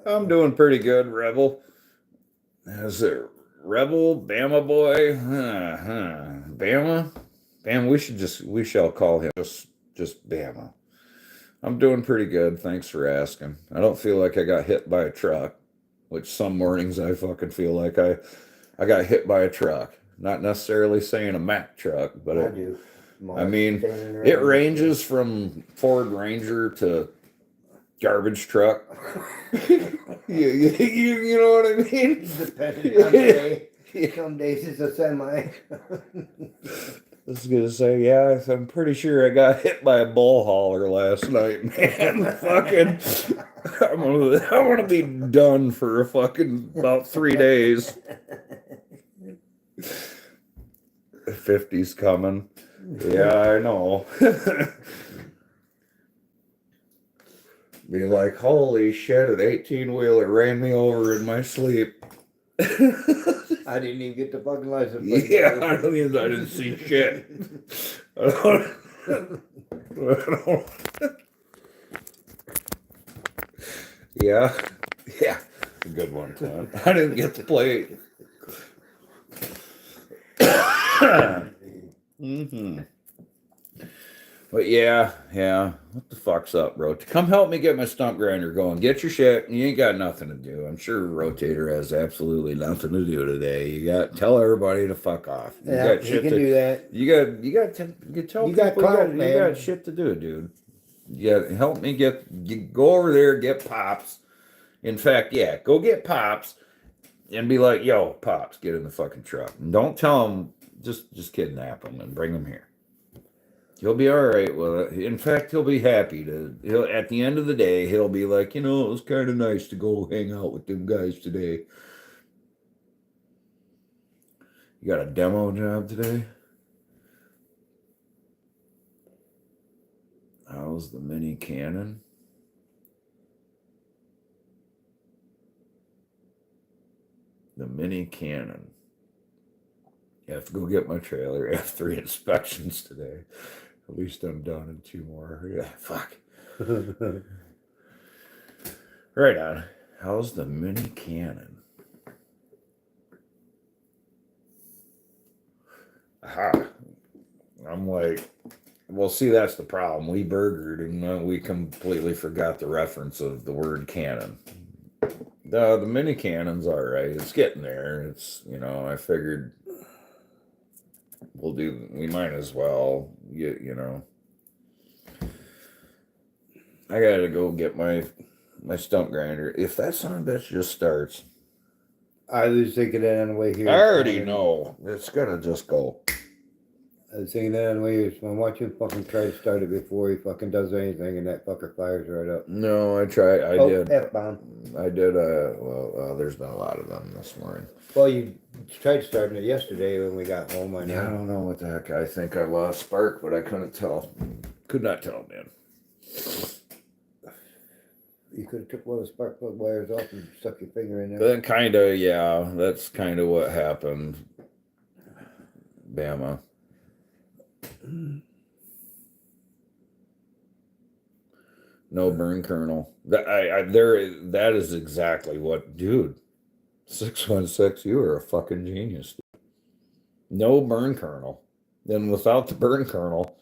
I'm doing pretty good, Rebel. Is it Rebel, Bama boy? Bama? Bama, we shall call him just Bama. I'm doing pretty good, thanks for asking. I don't feel like I got hit by a truck, which some mornings I fucking feel like I got hit by a truck. Not necessarily saying a Mack truck, but I it, do. I mean, Standing it around. ranges from Ford Ranger to garbage truck. You know what I mean? Depending on the day. Some days it's a semi. I was gonna say, yeah, I'm pretty sure I got hit by a bull hauler last night, man. Fucking, I'm gonna be done for a fucking about 3 days. 50's coming. Yeah, I know. Be like, holy shit, an 18-wheeler ran me over in my sleep. I didn't even get the fucking license plate. Yeah, I didn't see shit. I don't- Yeah, a good one, Clint. I didn't get the plate. hmm But yeah, what the fuck's up, bro? Come help me get my stump grinder going. Get your shit. You ain't got nothing to do. I'm sure Rotator has absolutely nothing to do today. Tell everybody to fuck off. You Yeah, got he shit can to do that. You tell You got people clout, you man. got shit to do, dude. Yeah, help me go over there, get Pops. In fact, yeah, go get Pops and be like, yo, Pops, get in the fucking truck. And don't tell him, just kidnap him and bring him here. He'll be all right with it. In fact, he'll be happy to. He'll at the end of the day, he'll be like, it was kind of nice to go hang out with them guys today. You got a demo job today? How's the mini cannon? The mini cannon. I have to go get my trailer. I have 3 inspections today. At least I'm done in 2 more. Yeah, fuck. Right on. How's the mini cannon? Aha. I'm like, well, see, that's the problem. We burgered and we completely forgot the reference of the word cannon. The mini cannon's all right. It's getting there. It's, I figured we might as well, I gotta go get my stump grinder. If that son of a bitch just starts, I was thinking that on the way here. I already know it's gonna just go. I was thinking that on the way here. So I'm watching fucking try to start it before he fucking does anything, and that fucker fires right up. No, I tried. I did. F-bomb. I did. There's been a lot of them this morning. Well, you tried starting it yesterday when we got home. I Yeah, I know. don't know what the heck. I think I lost spark, but I couldn't tell. Could not tell, man. You could have took one of the spark plug wires off and stuck your finger in there. Then kind of, yeah. That's kind of what happened. Bama. No burn kernel. That is exactly what, dude. 616, you are a fucking genius. No burn kernel. Then without the burn kernel,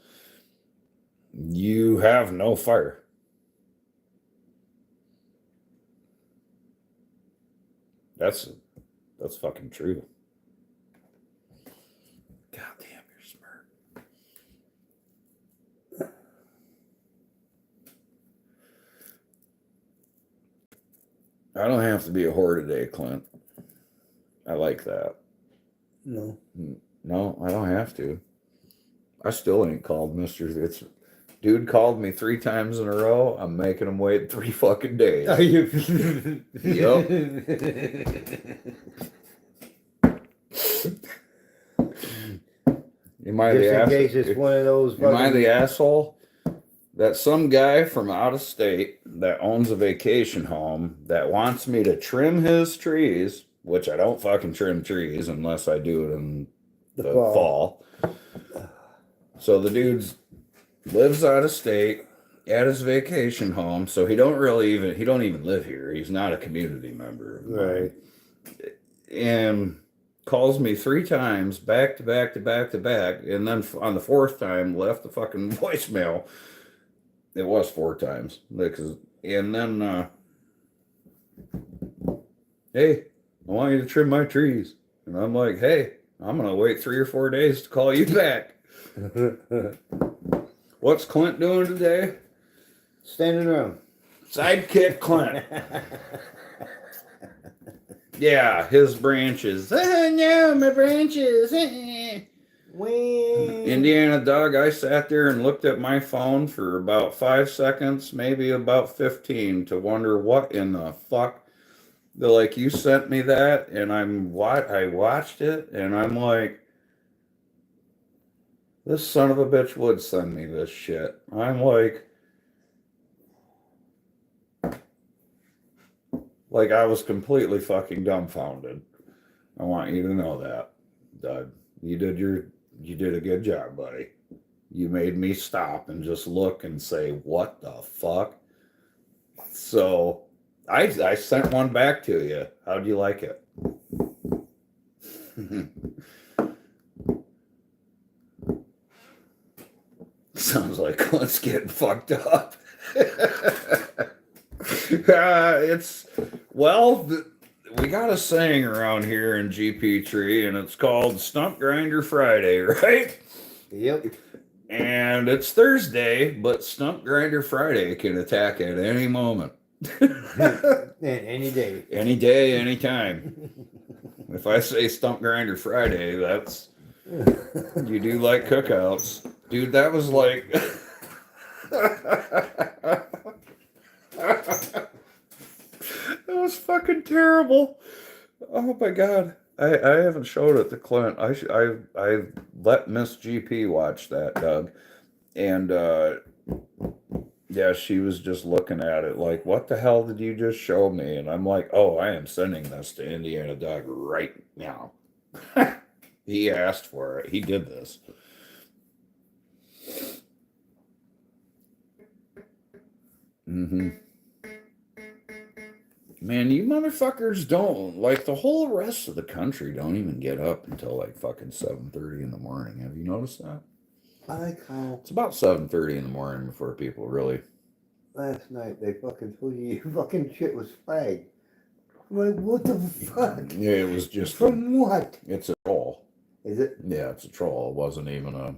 you have no fire. That's fucking true. God damn, you're smart. I don't have to be a whore today, Clint. I like that. No. No, I don't have to. I still ain't called dude called me 3 times in a row. I'm making him wait 3 fucking days. Are you? Yep. Am I Just the in case it's one of those. Am I the asshole that some guy from out of state that owns a vacation home that wants me to trim his trees, which I don't fucking trim trees unless I do it in the fall. So the dude lives out of state at his vacation home, so he don't even live here. He's not a community member. Right. And calls me 3 times back to back to back to back, and then on the 4th time left the fucking voicemail. It was 4 times and then hey, I want you to trim my trees. And I'm like, hey, I'm gonna wait 3 or 4 days to call you back. What's Clint doing today? Standing around. Sidekick Clint. Yeah, his branches. No, my branches. When Indiana Doug, I sat there and looked at my phone for about 5 seconds, maybe about 15, to wonder what in the fuck. They're like, you sent me that, and I watched it, and I'm like, this son of a bitch would send me this shit. I'm like I was completely fucking dumbfounded. I want you to know that, Doug. You did a good job, buddy. You made me stop and just look and say, what the fuck? So I sent one back to you. How'd you like it? Sounds like Clint's getting fucked up. We got a saying around here in GP Tree, and it's called Stump Grinder Friday, right? Yep. And it's Thursday, but Stump Grinder Friday can attack at any moment. Any day. Any day, anytime. If I say Stump Grinder Friday, that's you do like cookouts. Dude, that was like that was fucking terrible. Oh my god. I haven't showed it to Clint. I let Miss GP watch that, Doug. And yeah, she was just looking at it like, what the hell did you just show me? And I'm like, oh, I am sending this to Indiana Doug right now. He asked for it. He did this. Mm-hmm. Man, you motherfuckers don't, like, the whole rest of the country don't even get up until like fucking 7:30 in the morning. Have you noticed that? I call It's about 7:30 in the morning before people really. last night they fucking told you your fucking shit was flagged. I'm like, what the fuck? Yeah, it was just. From what? It's a troll. Is it? Yeah, it's a troll. It wasn't even a.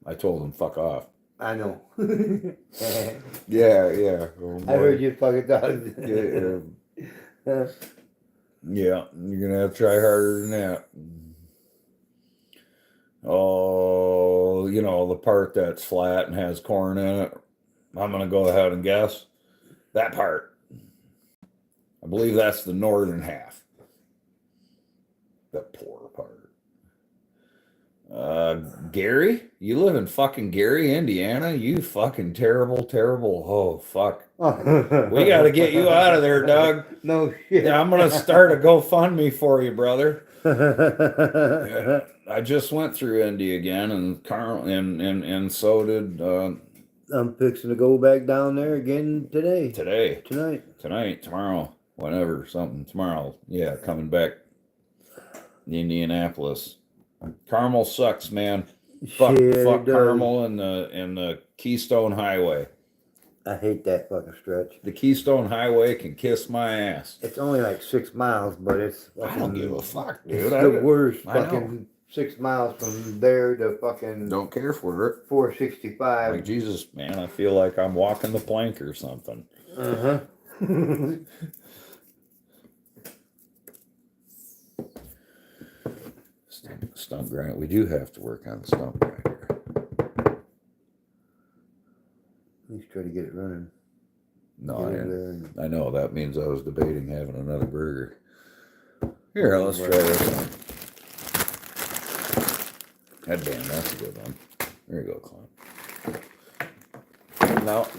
I told him fuck off. I know. Yeah. Oh, I heard you fucking dog. Yeah, you're gonna have to try harder than that. Oh, you know, the part that's flat and has corn in it. I'm gonna go ahead and guess that part. I believe that's the northern half. The poor part. Gary? You live in fucking Gary, Indiana? You fucking terrible. Oh, fuck. We gotta get you out of there, Doug. No shit. Yeah, I'm gonna start a GoFundMe for you, brother. I just went through Indy again, and Carl, and so did I'm fixing to go back down there again today. tonight, tomorrow, whenever, something tomorrow. Yeah, coming back to Indianapolis. Carmel sucks, man. Fuck Carmel and the Keystone Highway. I hate that fucking stretch. The Keystone Highway can kiss my ass. It's only like 6 miles, but it's I don't give a fuck, dude. It's the worst I fucking 6 miles from there to fucking don't care for it. 465. Like, Jesus, man, I feel like I'm walking the plank or something. Uh-huh. Stump grinder. We do have to work on the stump grinder. Let's try to get it running. No, Get over there and- I know. That means I was debating having another burger. Here, let's try this one. God damn, that's a good one. There you go, Clint.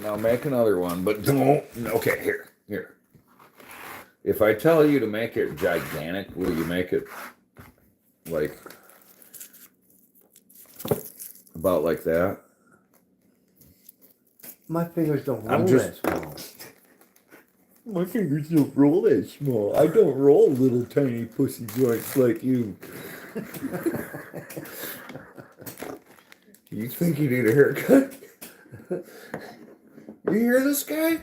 Now make another one, but don't. Okay, here. If I tell you to make it gigantic, will you make it like about like that? My fingers don't roll I'm just- that small. My fingers don't roll that small. I don't roll little tiny pussy joints like you. You think you need a haircut? You hear this guy?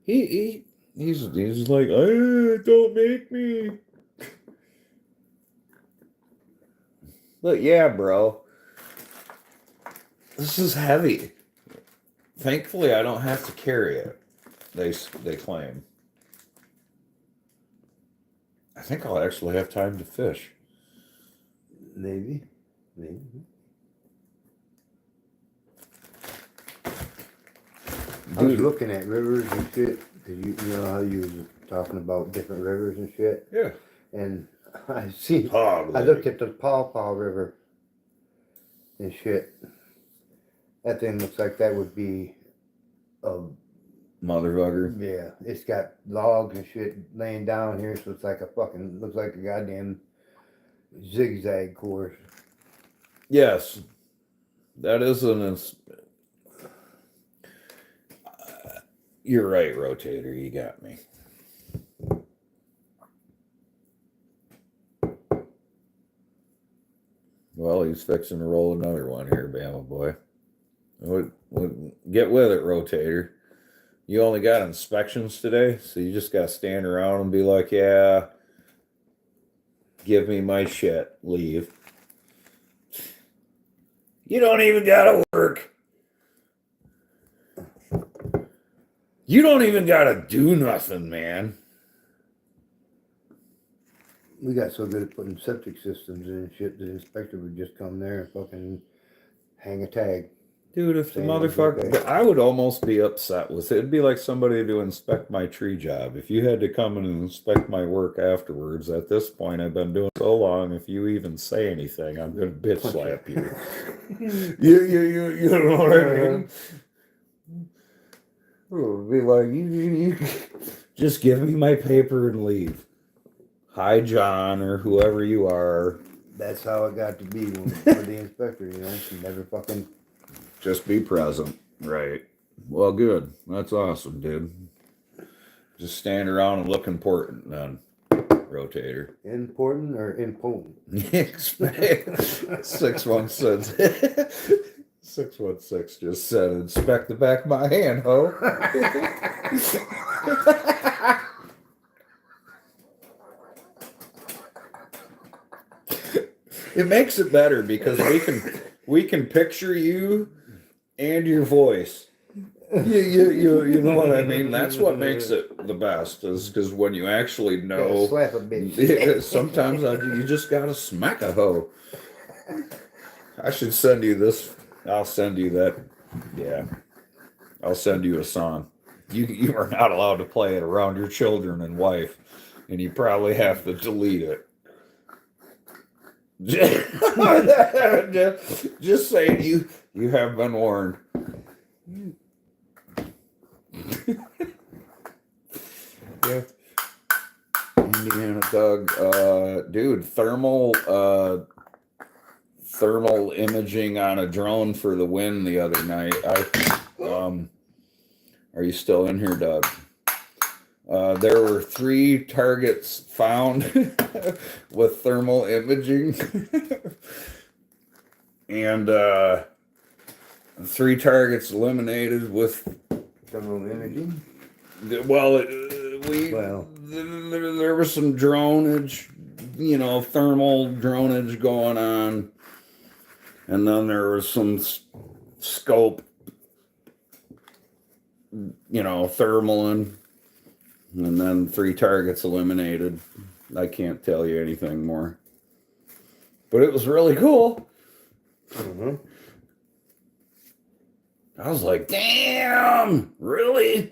He's like, don't make me. But yeah, bro, this is heavy. Thankfully, I don't have to carry it. They claim. I think I'll actually have time to fish. Maybe. I was Dude, looking at rivers and shit. 'Cause you know how you was talking about different rivers and shit. yeah. And I see. Hog I Lake. looked at the Paw Paw River and shit. That thing looks like that would be a Motherfucker. yeah. It's got logs and shit laying down here, so it's like a fucking looks like a goddamn zigzag course. Yes. That is you're right, Rotator. You got me. Well, he's fixing to roll another one here, Bama boy. Get with it, Rotator. You only got inspections today, so you just got to stand around and be like, yeah, give me my shit, leave. You don't even got to work. You don't even got to do nothing, man. We got so good at putting septic systems in and shit, the inspector would just come there and fucking hang a tag. Dude, if the Saying it's motherfucker, okay. I would almost be upset with it. It'd be like somebody to inspect my tree job. If you had to come in and inspect my work afterwards, at this point, I've been doing so long. If you even say anything, I'm gonna bitch slap you. You know what I mean? It would be like you just give me my paper and leave. Hi, John, or whoever you are. That's how it got to be with the inspector, you know. She never fucking. Just be present. Right. Well, good. That's awesome, dude. Just stand around and look important then, Rotator. Important or impotent? 616. 616 just said, inspect the back of my hand, ho. It makes it better because we can picture you and your voice. You know what I mean? That's what makes it the best, is because when you actually know, Slap a bitch. sometimes you just gotta smack a hoe. I should send you this. I'll send you that. Yeah, I'll send you a song. You are not allowed to play it around your children and wife, and you probably have to delete it. Just saying, you have been warned. Yeah. Indiana Doug, dude, thermal imaging on a drone for the win the other night. Are you still in here, Doug? There were 3 targets found with thermal imaging, and 3 targets eliminated with Thermal imaging? well, Well. there was some dronage, thermal dronage going on, and then there was some scope, thermaling, and then 3 targets eliminated. I can't tell you anything more, but it was really cool. Mm-hmm. I was like, damn, really?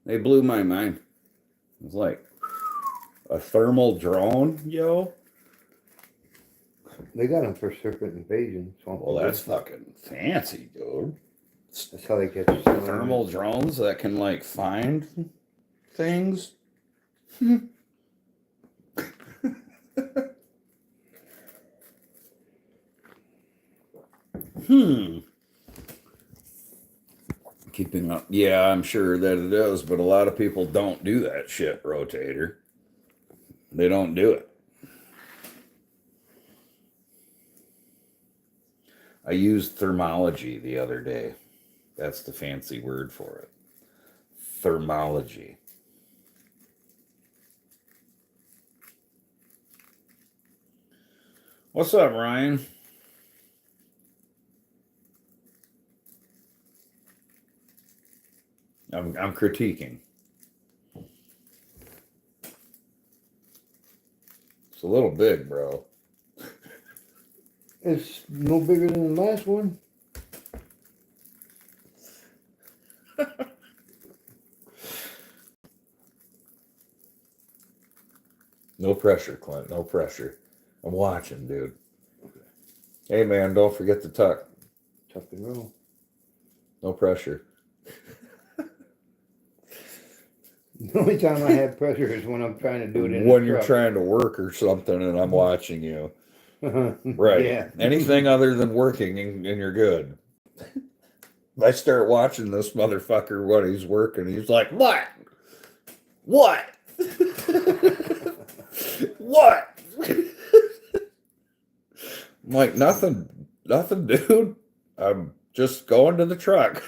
They blew my mind. It was like, a thermal drone, yo? They got them for serpent invasion. Well, that's fucking fancy, dude. That's how they catch Thermal drones that can, like, find things. Keeping up. Yeah, I'm sure that it is, but a lot of people don't do that shit, Rotator. They don't do it. I used thermology the other day. That's the fancy word for it. thermology. What's up, Ryan? I'm critiquing. It's a little big, bro. It's no bigger than the last one. No pressure, Clint. No pressure. I'm watching, dude. Hey, man, don't forget to tuck. Tuck and roll. No pressure. The only time I have pressure is when I'm trying to do it in When a you're truck. trying to work or something and I'm watching you. Right. Yeah. Anything other than working and you're good. I start watching this motherfucker when he's working. He's like, what? What? What? I'm like, nothing, dude. I'm just going to the truck.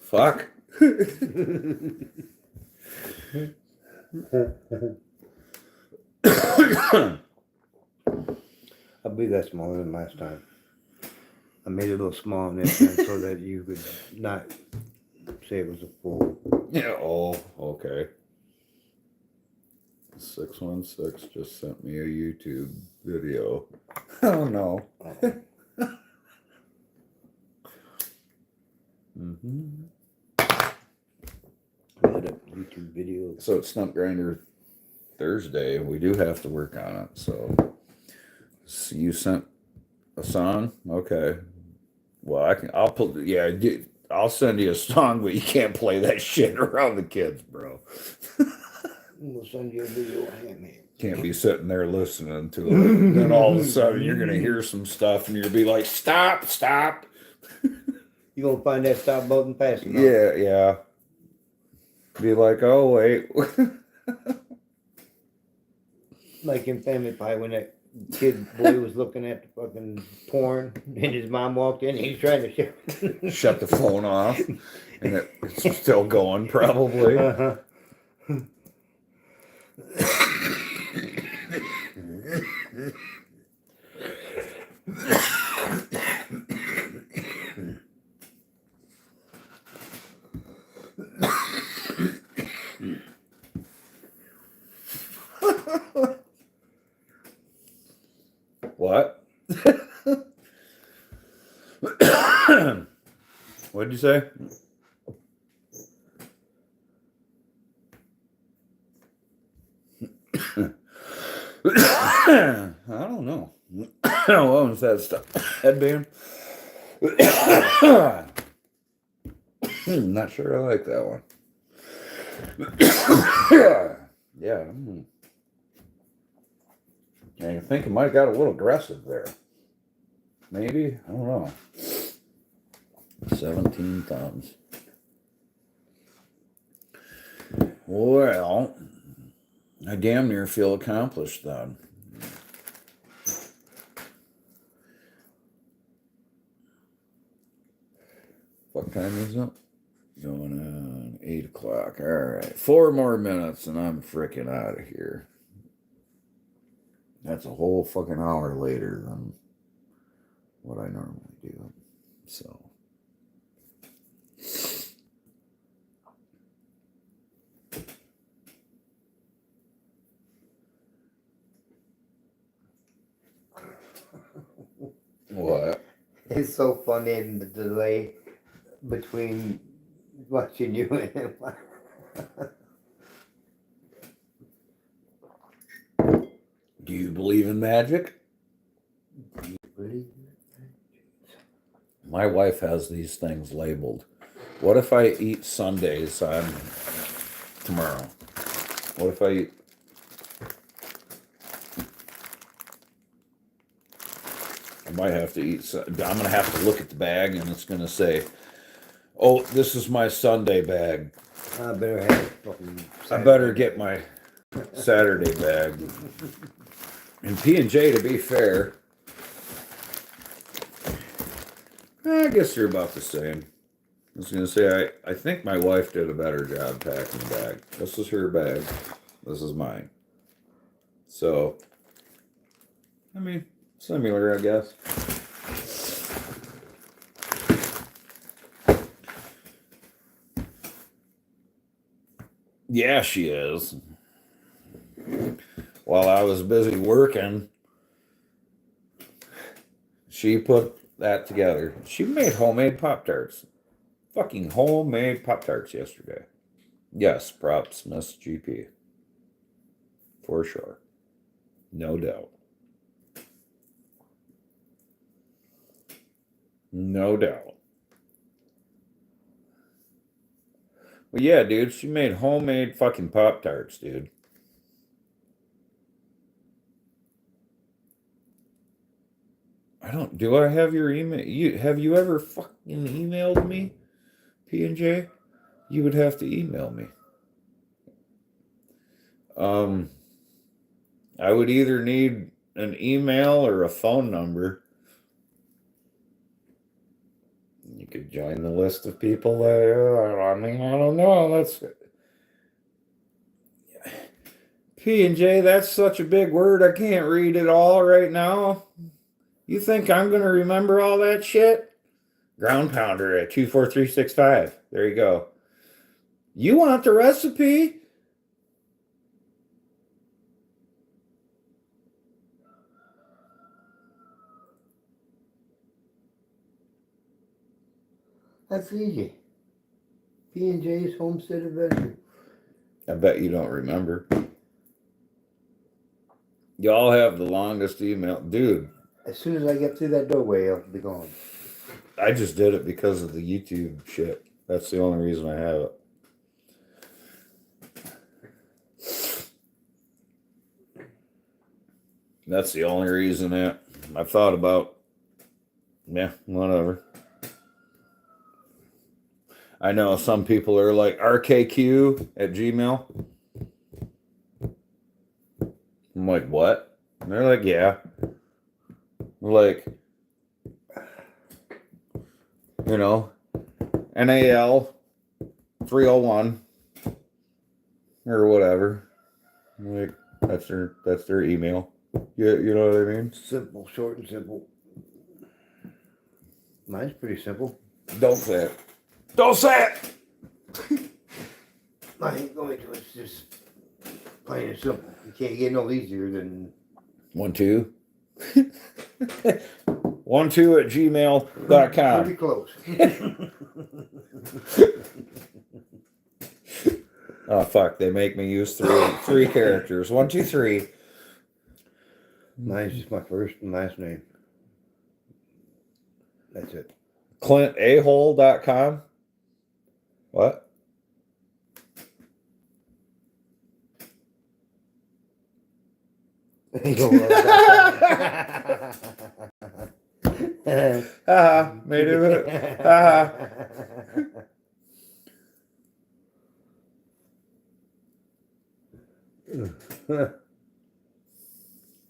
Fuck. I believe that's smaller than last time. I made it a little small in this one so that you could not say it was a full. Yeah. Oh, okay. 616 just sent me a YouTube video. Oh no. Put up YouTube video. So it's Stump Grinder Thursday. We do have to work on it. So you sent a song? Okay. Well, I'll put. Yeah, I'll send you a song, but you can't play that shit around the kids, bro. We'll send you a video. Handmade. Can't be sitting there listening to it. And then all of a sudden you're gonna hear some stuff and you'll be like, stop. You gonna find that stop button fast enough? Yeah. Be like, oh wait. Like in Family Pie when that kid boy was looking at the fucking porn and his mom walked in and he's trying to Shut the phone off. And it's still going probably. Uh-huh. What? What'd you say? I don't know. What was that stuff? Headband? Not sure I like that one. Yeah. I think it might have got a little aggressive there. Maybe? I don't know. 17 thumbs. Well, I damn near feel accomplished then. What time is it? Going on 8 o'clock. All right. 4 more minutes and I'm freaking out of here. That's a whole fucking hour later than what I normally do. So. What? It's so funny in the delay between watching you and him. Do you believe in magic? Really? My wife has these things labeled. What if I eat Sundays on tomorrow? What if I eat... I might have to eat... I'm going to have to look at the bag and it's going to say, oh, this is my Sunday bag. I better have fucking. I better get my Saturday bag. And P&J, to be fair, I guess they're about the same. I was going to say, I think my wife did a better job packing the bag. This is her bag. This is mine. So, I mean, similar, I guess. Yeah, she is. While I was busy working, she put that together. She made homemade Pop-Tarts. Fucking homemade Pop-Tarts yesterday. Yes, props, Miss GP. For sure. No doubt. No doubt. Well, yeah, dude, she made homemade fucking Pop-Tarts, dude. Do I have your email? Have you ever fucking emailed me, P&J? You would have to email me. I would either need an email or a phone number. You could join the list of people that, I mean, I don't know. That's P&J, that's such a big word. I can't read it all right now. You think I'm going to remember all that shit? Ground pounder at 24365. There you go. You want the recipe? That's easy. P&J's Homestead Adventure. I bet you don't remember. Y'all have the longest email. Dude, As soon as I get through that doorway, I'll be gone. I just did it because of the YouTube shit. That's the only reason I have it. That's the only reason that I thought about. Yeah, whatever. I know some people are like RKQ at Gmail. I'm like, what? And they're like, yeah. We're like, you know, NAL 301 or whatever. Like, that's their email. You know what I mean? Simple, short and simple. Mine's pretty simple. Don't say it. Don't say it! I ain't going to. It's just plain and simple. You can't get no easier than 12. 12 at gmail.com. pretty close. Oh fuck, they make me use three characters. 1, 2, 3. Mine's just my first and last name. That's it. ClintAhole.com. What? Haha, made it. Haha.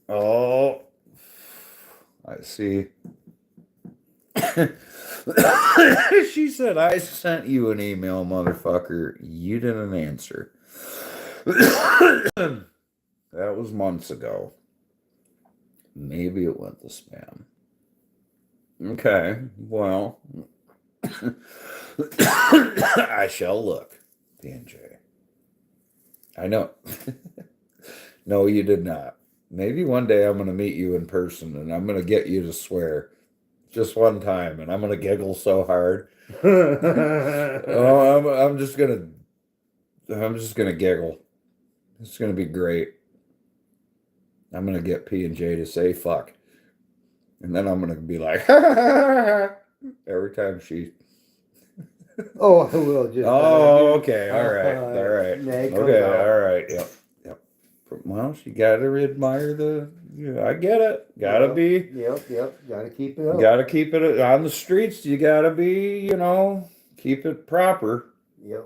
Oh, I see. She said, I sent you an email, motherfucker. You didn't answer. That was months ago. Maybe it went to spam. Okay, well, I shall look, P&J. I know. No, you did not. Maybe one day I'm going to meet you in person and I'm going to get you to swear just one time and I'm going to giggle so hard. Oh, I'm just going to giggle. It's going to be great. I'm going to get P&J to say fuck. And then I'm going to be like, every time she. Oh, I will just. Oh, okay. All right. All right. Okay. All right. Yep. Well, she got to admire the. I get it. Gotta be. Yep. Gotta keep it up. Gotta keep it on the streets. You gotta be, keep it proper. Yep.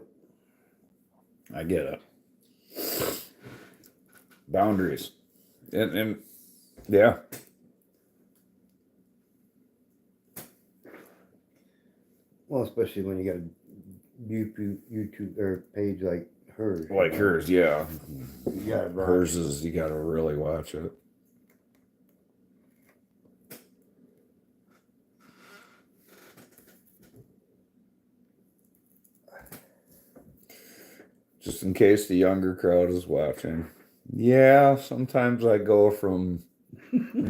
I get it. Boundaries. And Yeah. Well, especially when you got a YouTube or page like hers. Like hers, yeah. You gotta watch. Hers is, you gotta really watch it. Just in case the younger crowd is watching. Yeah, sometimes I go from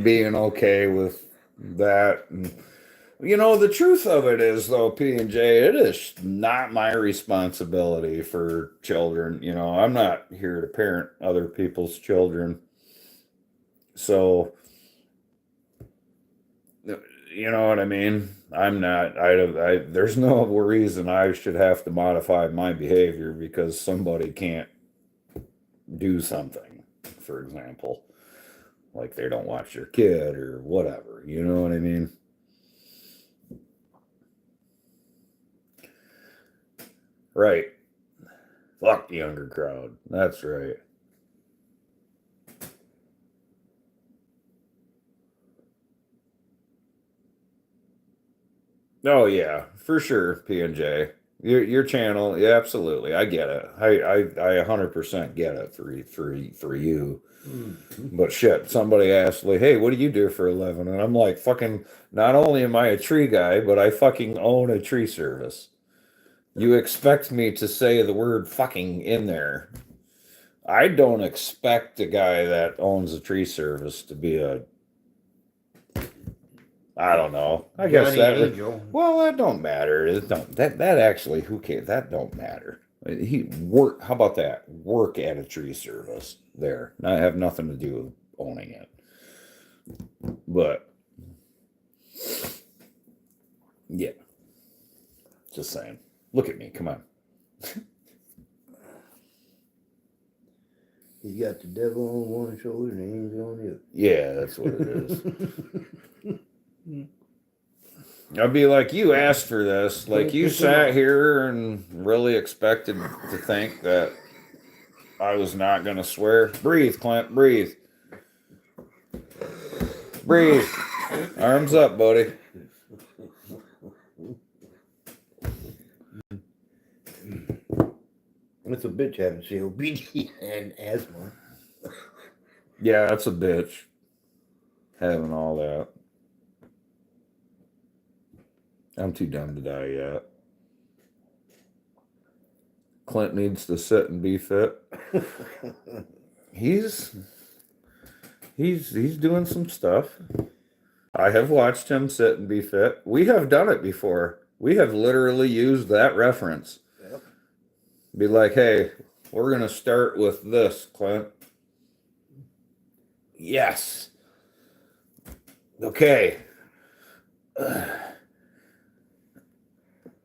being okay with that. And, you know, the truth of it is, though, P&J, it is not my responsibility for children. You know, I'm not here to parent other people's children. So, you know what I mean? I'm not, there's no reason I should have to modify my behavior because somebody can't do something, for example, like they don't watch their kid or whatever. You know what I mean? Right. Fuck the younger crowd. That's right. Oh yeah, for sure, P&J. Your channel, yeah, absolutely. I get it. I 100% get it for you. Mm-hmm. But shit, somebody asked like, "Hey, what do you do for a living?" And I'm like, "Fucking, not only am I a tree guy, but I fucking own a tree service." You expect me to say the word fucking in there. I don't expect a guy that owns a tree service to be a, I don't know. I guess Johnny that Angel. well, that don't matter. It don't that actually who cares? That don't matter. He work. How about that? Work at a tree service there. Not have nothing to do with owning it. But yeah, just saying. Look at me. Come on. You got the devil on one shoulder and the angel on the other. Yeah, that's what it is. I'd be like, you asked for this. Like, you sat here and really expected to think that I was not going to swear. Breathe, Clint, breathe. Breathe. Arms up, buddy. It's a bitch having COPD and asthma. Yeah, that's a bitch. Having all that. I'm too dumb to die yet. Clint needs to sit and be fit. He's doing some stuff. I have watched him sit and be fit. We have done it before. We have literally used that reference. Yep. Be like, hey, we're gonna start with this, Clint. Yes. Okay.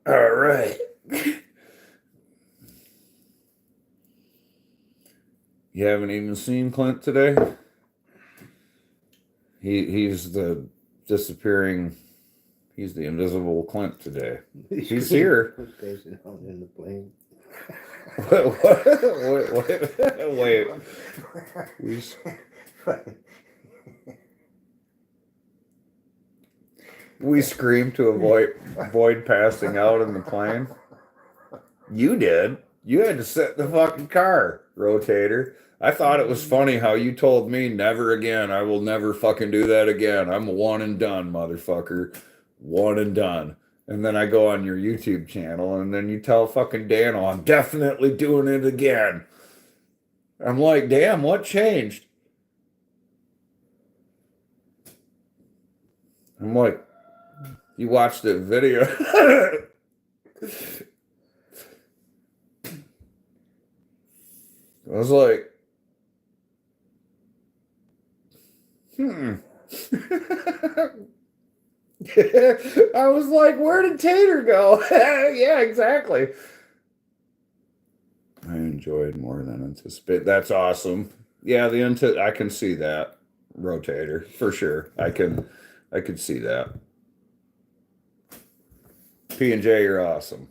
All right. You haven't even seen Clint today? He's the disappearing, he's the invisible Clint today. He's here. Who's facing out in the plane? Wait. We screamed to avoid passing out in the plane. You did. You had to sit in the fucking car, Rotator. I thought it was funny how you told me never again. I will never fucking do that again. I'm one and done, motherfucker. One and done. And then I go on your YouTube channel and then you tell fucking Dano, I'm definitely doing it again. I'm like, damn, what changed? I'm like, you watched the video. I was like, I was like, where did Tater go? Yeah, exactly. I enjoyed more than anticipated. That's awesome. Yeah, I can see that, Rotator, for sure. I could see that. P&J, you're awesome.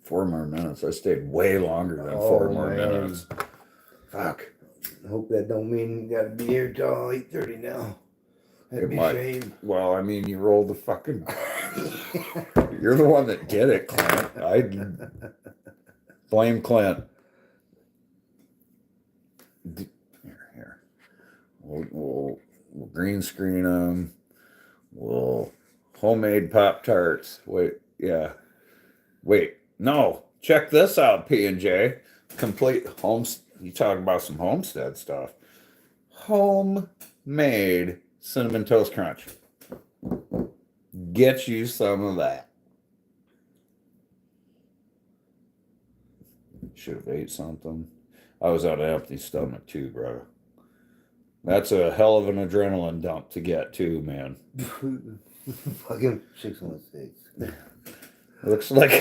4 more minutes. I stayed way longer than 4 more minutes. Fuck. I hope that don't mean you gotta be here till 8:30 now. That'd It be a might. shame. Well, I mean, you rolled the fucking. You're the one that did it, Clint. I blame Clint. Here. We'll green screen them. We'll homemade Pop-Tarts. Wait, no. Check this out, P&J. Complete homes. You talking about some homestead stuff? Homemade Cinnamon Toast Crunch. Get you some of that. Should have ate something. I was on an empty stomach too, bro. That's a hell of an adrenaline dump to get too, man. Fucking 616. Looks like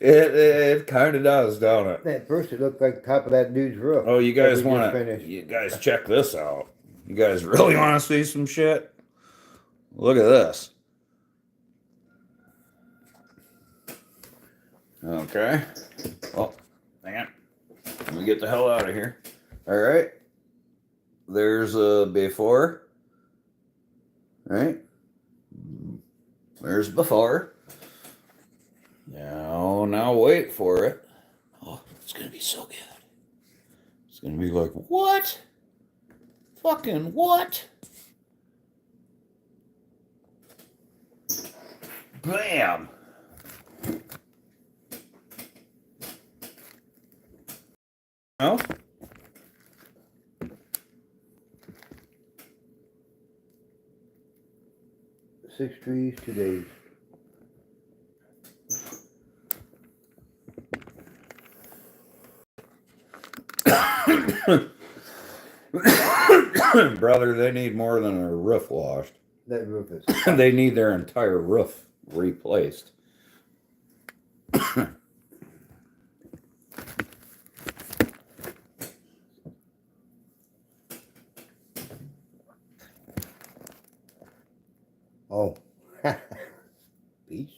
it kind of does, don't it? At first, it looked like the top of that dude's roof. Oh, you guys that we want just to? finished. You guys check this out. You guys really want to see some shit? Look at this. Okay. Oh, hang on. Let me get the hell out of here. All right. There's a before. Right. There's before. Now wait for it. Oh, it's gonna be so good. It's gonna be like, what? Fucking what? Bam! No? Six trees, 2 days. Brother, they need more than a roof washed. That roof is. They need their entire roof replaced. Oh. Peace.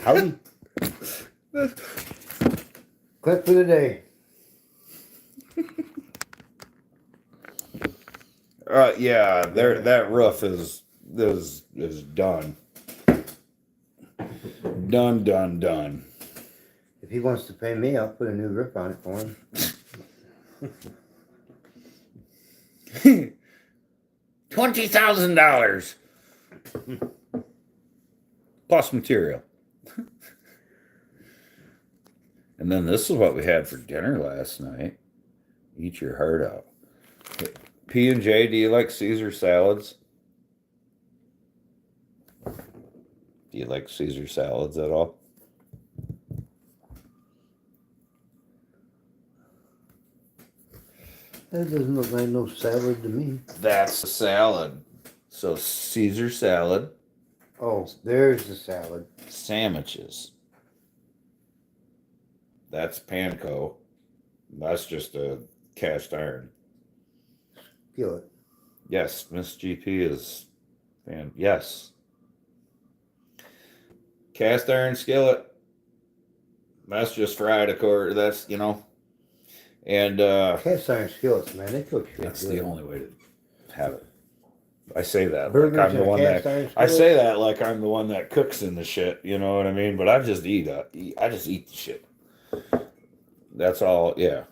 Howdy. Clip for the day. Yeah, that roof is done. Done. If he wants to pay me, I'll put a new roof on it for him. $20,000 plus material. And then this is what we had for dinner last night. Eat your heart out. P&J, do you like Caesar salads? Do you like Caesar salads at all? That doesn't look like no salad to me. That's a salad. So Caesar salad. Oh, there's the salad. Sandwiches. That's panko. That's just a cast iron. Skillet. Yes, Miss GP is yes. Cast iron skillet. That's just fried, of course. That's, and Cast iron skillets, man. They cook shit. that's good. the only way to have it. I say that Burgers like I'm the in a one cast that iron I skillet? say that like I'm the one that cooks in the shit. You know what I mean? But I just I just eat the shit. That's all. Yeah,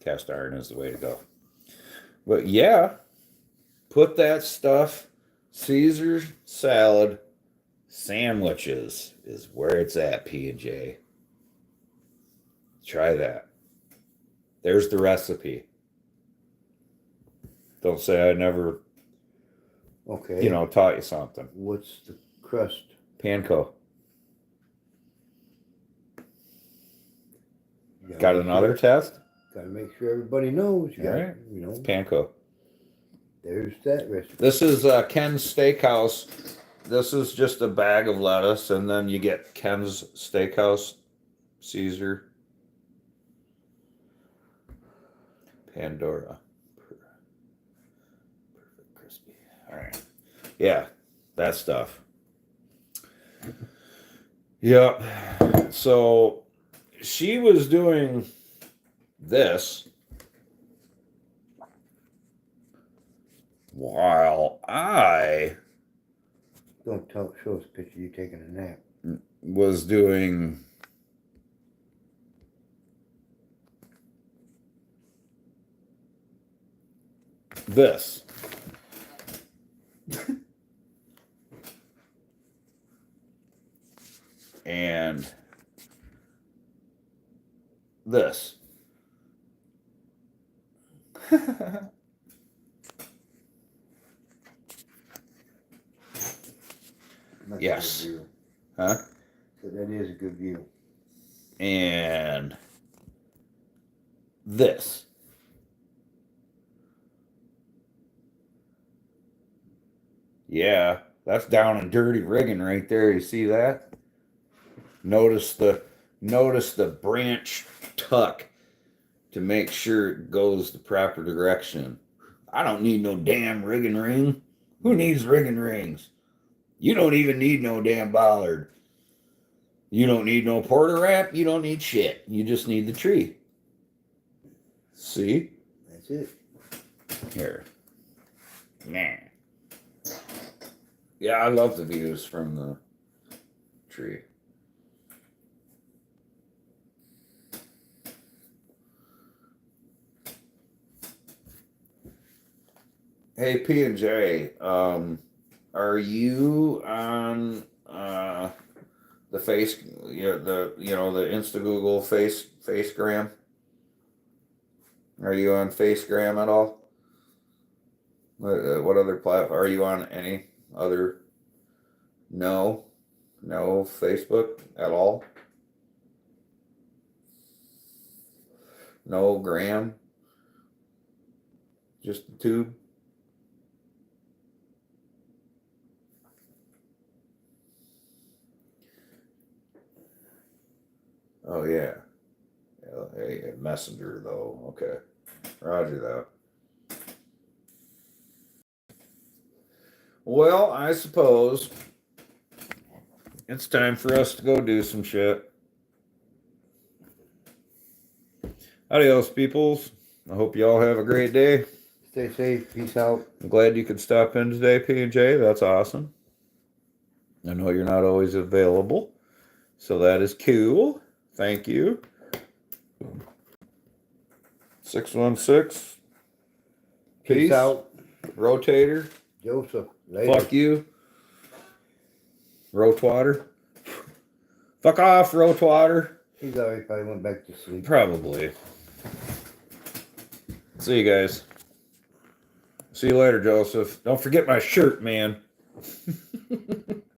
cast iron is the way to go. But yeah, put that stuff. Caesar salad sandwiches is where it's at. P&J. Try that. There's the recipe. Don't say I never, Okay. taught you something. What's the crust? Panko. You gotta Got make another sure- test? Gotta make sure everybody knows. You All gotta, right. It's Panko. there's that recipe. This is Ken's Steakhouse. This is just a bag of lettuce, and then you get Ken's Steakhouse, Caesar, Pandora. Perfect crispy. All right. Yeah, that stuff. Yep. So she was doing this while I Don't show us a picture of you taking a nap. was doing this. And this. That's Yes. a good view. Huh? So that is a good view. And this. Yeah, that's down and dirty rigging right there. You see that? Notice the branch tuck to make sure it goes the proper direction. I don't need no damn rigging ring. Who needs rigging rings? You don't even need no damn bollard. You don't need no porter wrap. You don't need shit. You just need the tree. See? That's it. Here. Nah. Yeah, I love the views from the tree. Hey P&J, are you on the face, the Insta Google Facegram? Are you on Facegram at all? What other platform are you on? Any other? No Facebook at all. No Gram. Just the tube. Oh yeah. Hey, Messenger though. Okay. Roger that. Well, I suppose it's time for us to go do some shit. Adios, peoples. I hope you all have a great day. Stay safe. Peace out. I'm glad you could stop in today, P&J. That's awesome. I know you're not always available, so that is cool. Thank you. 616. Peace out. Rotator. Joseph. Later. Fuck you. Rotewater. Fuck off, Rotewater. He's already probably went back to sleep. Probably. See you guys. See you later, Joseph. Don't forget my shirt, man.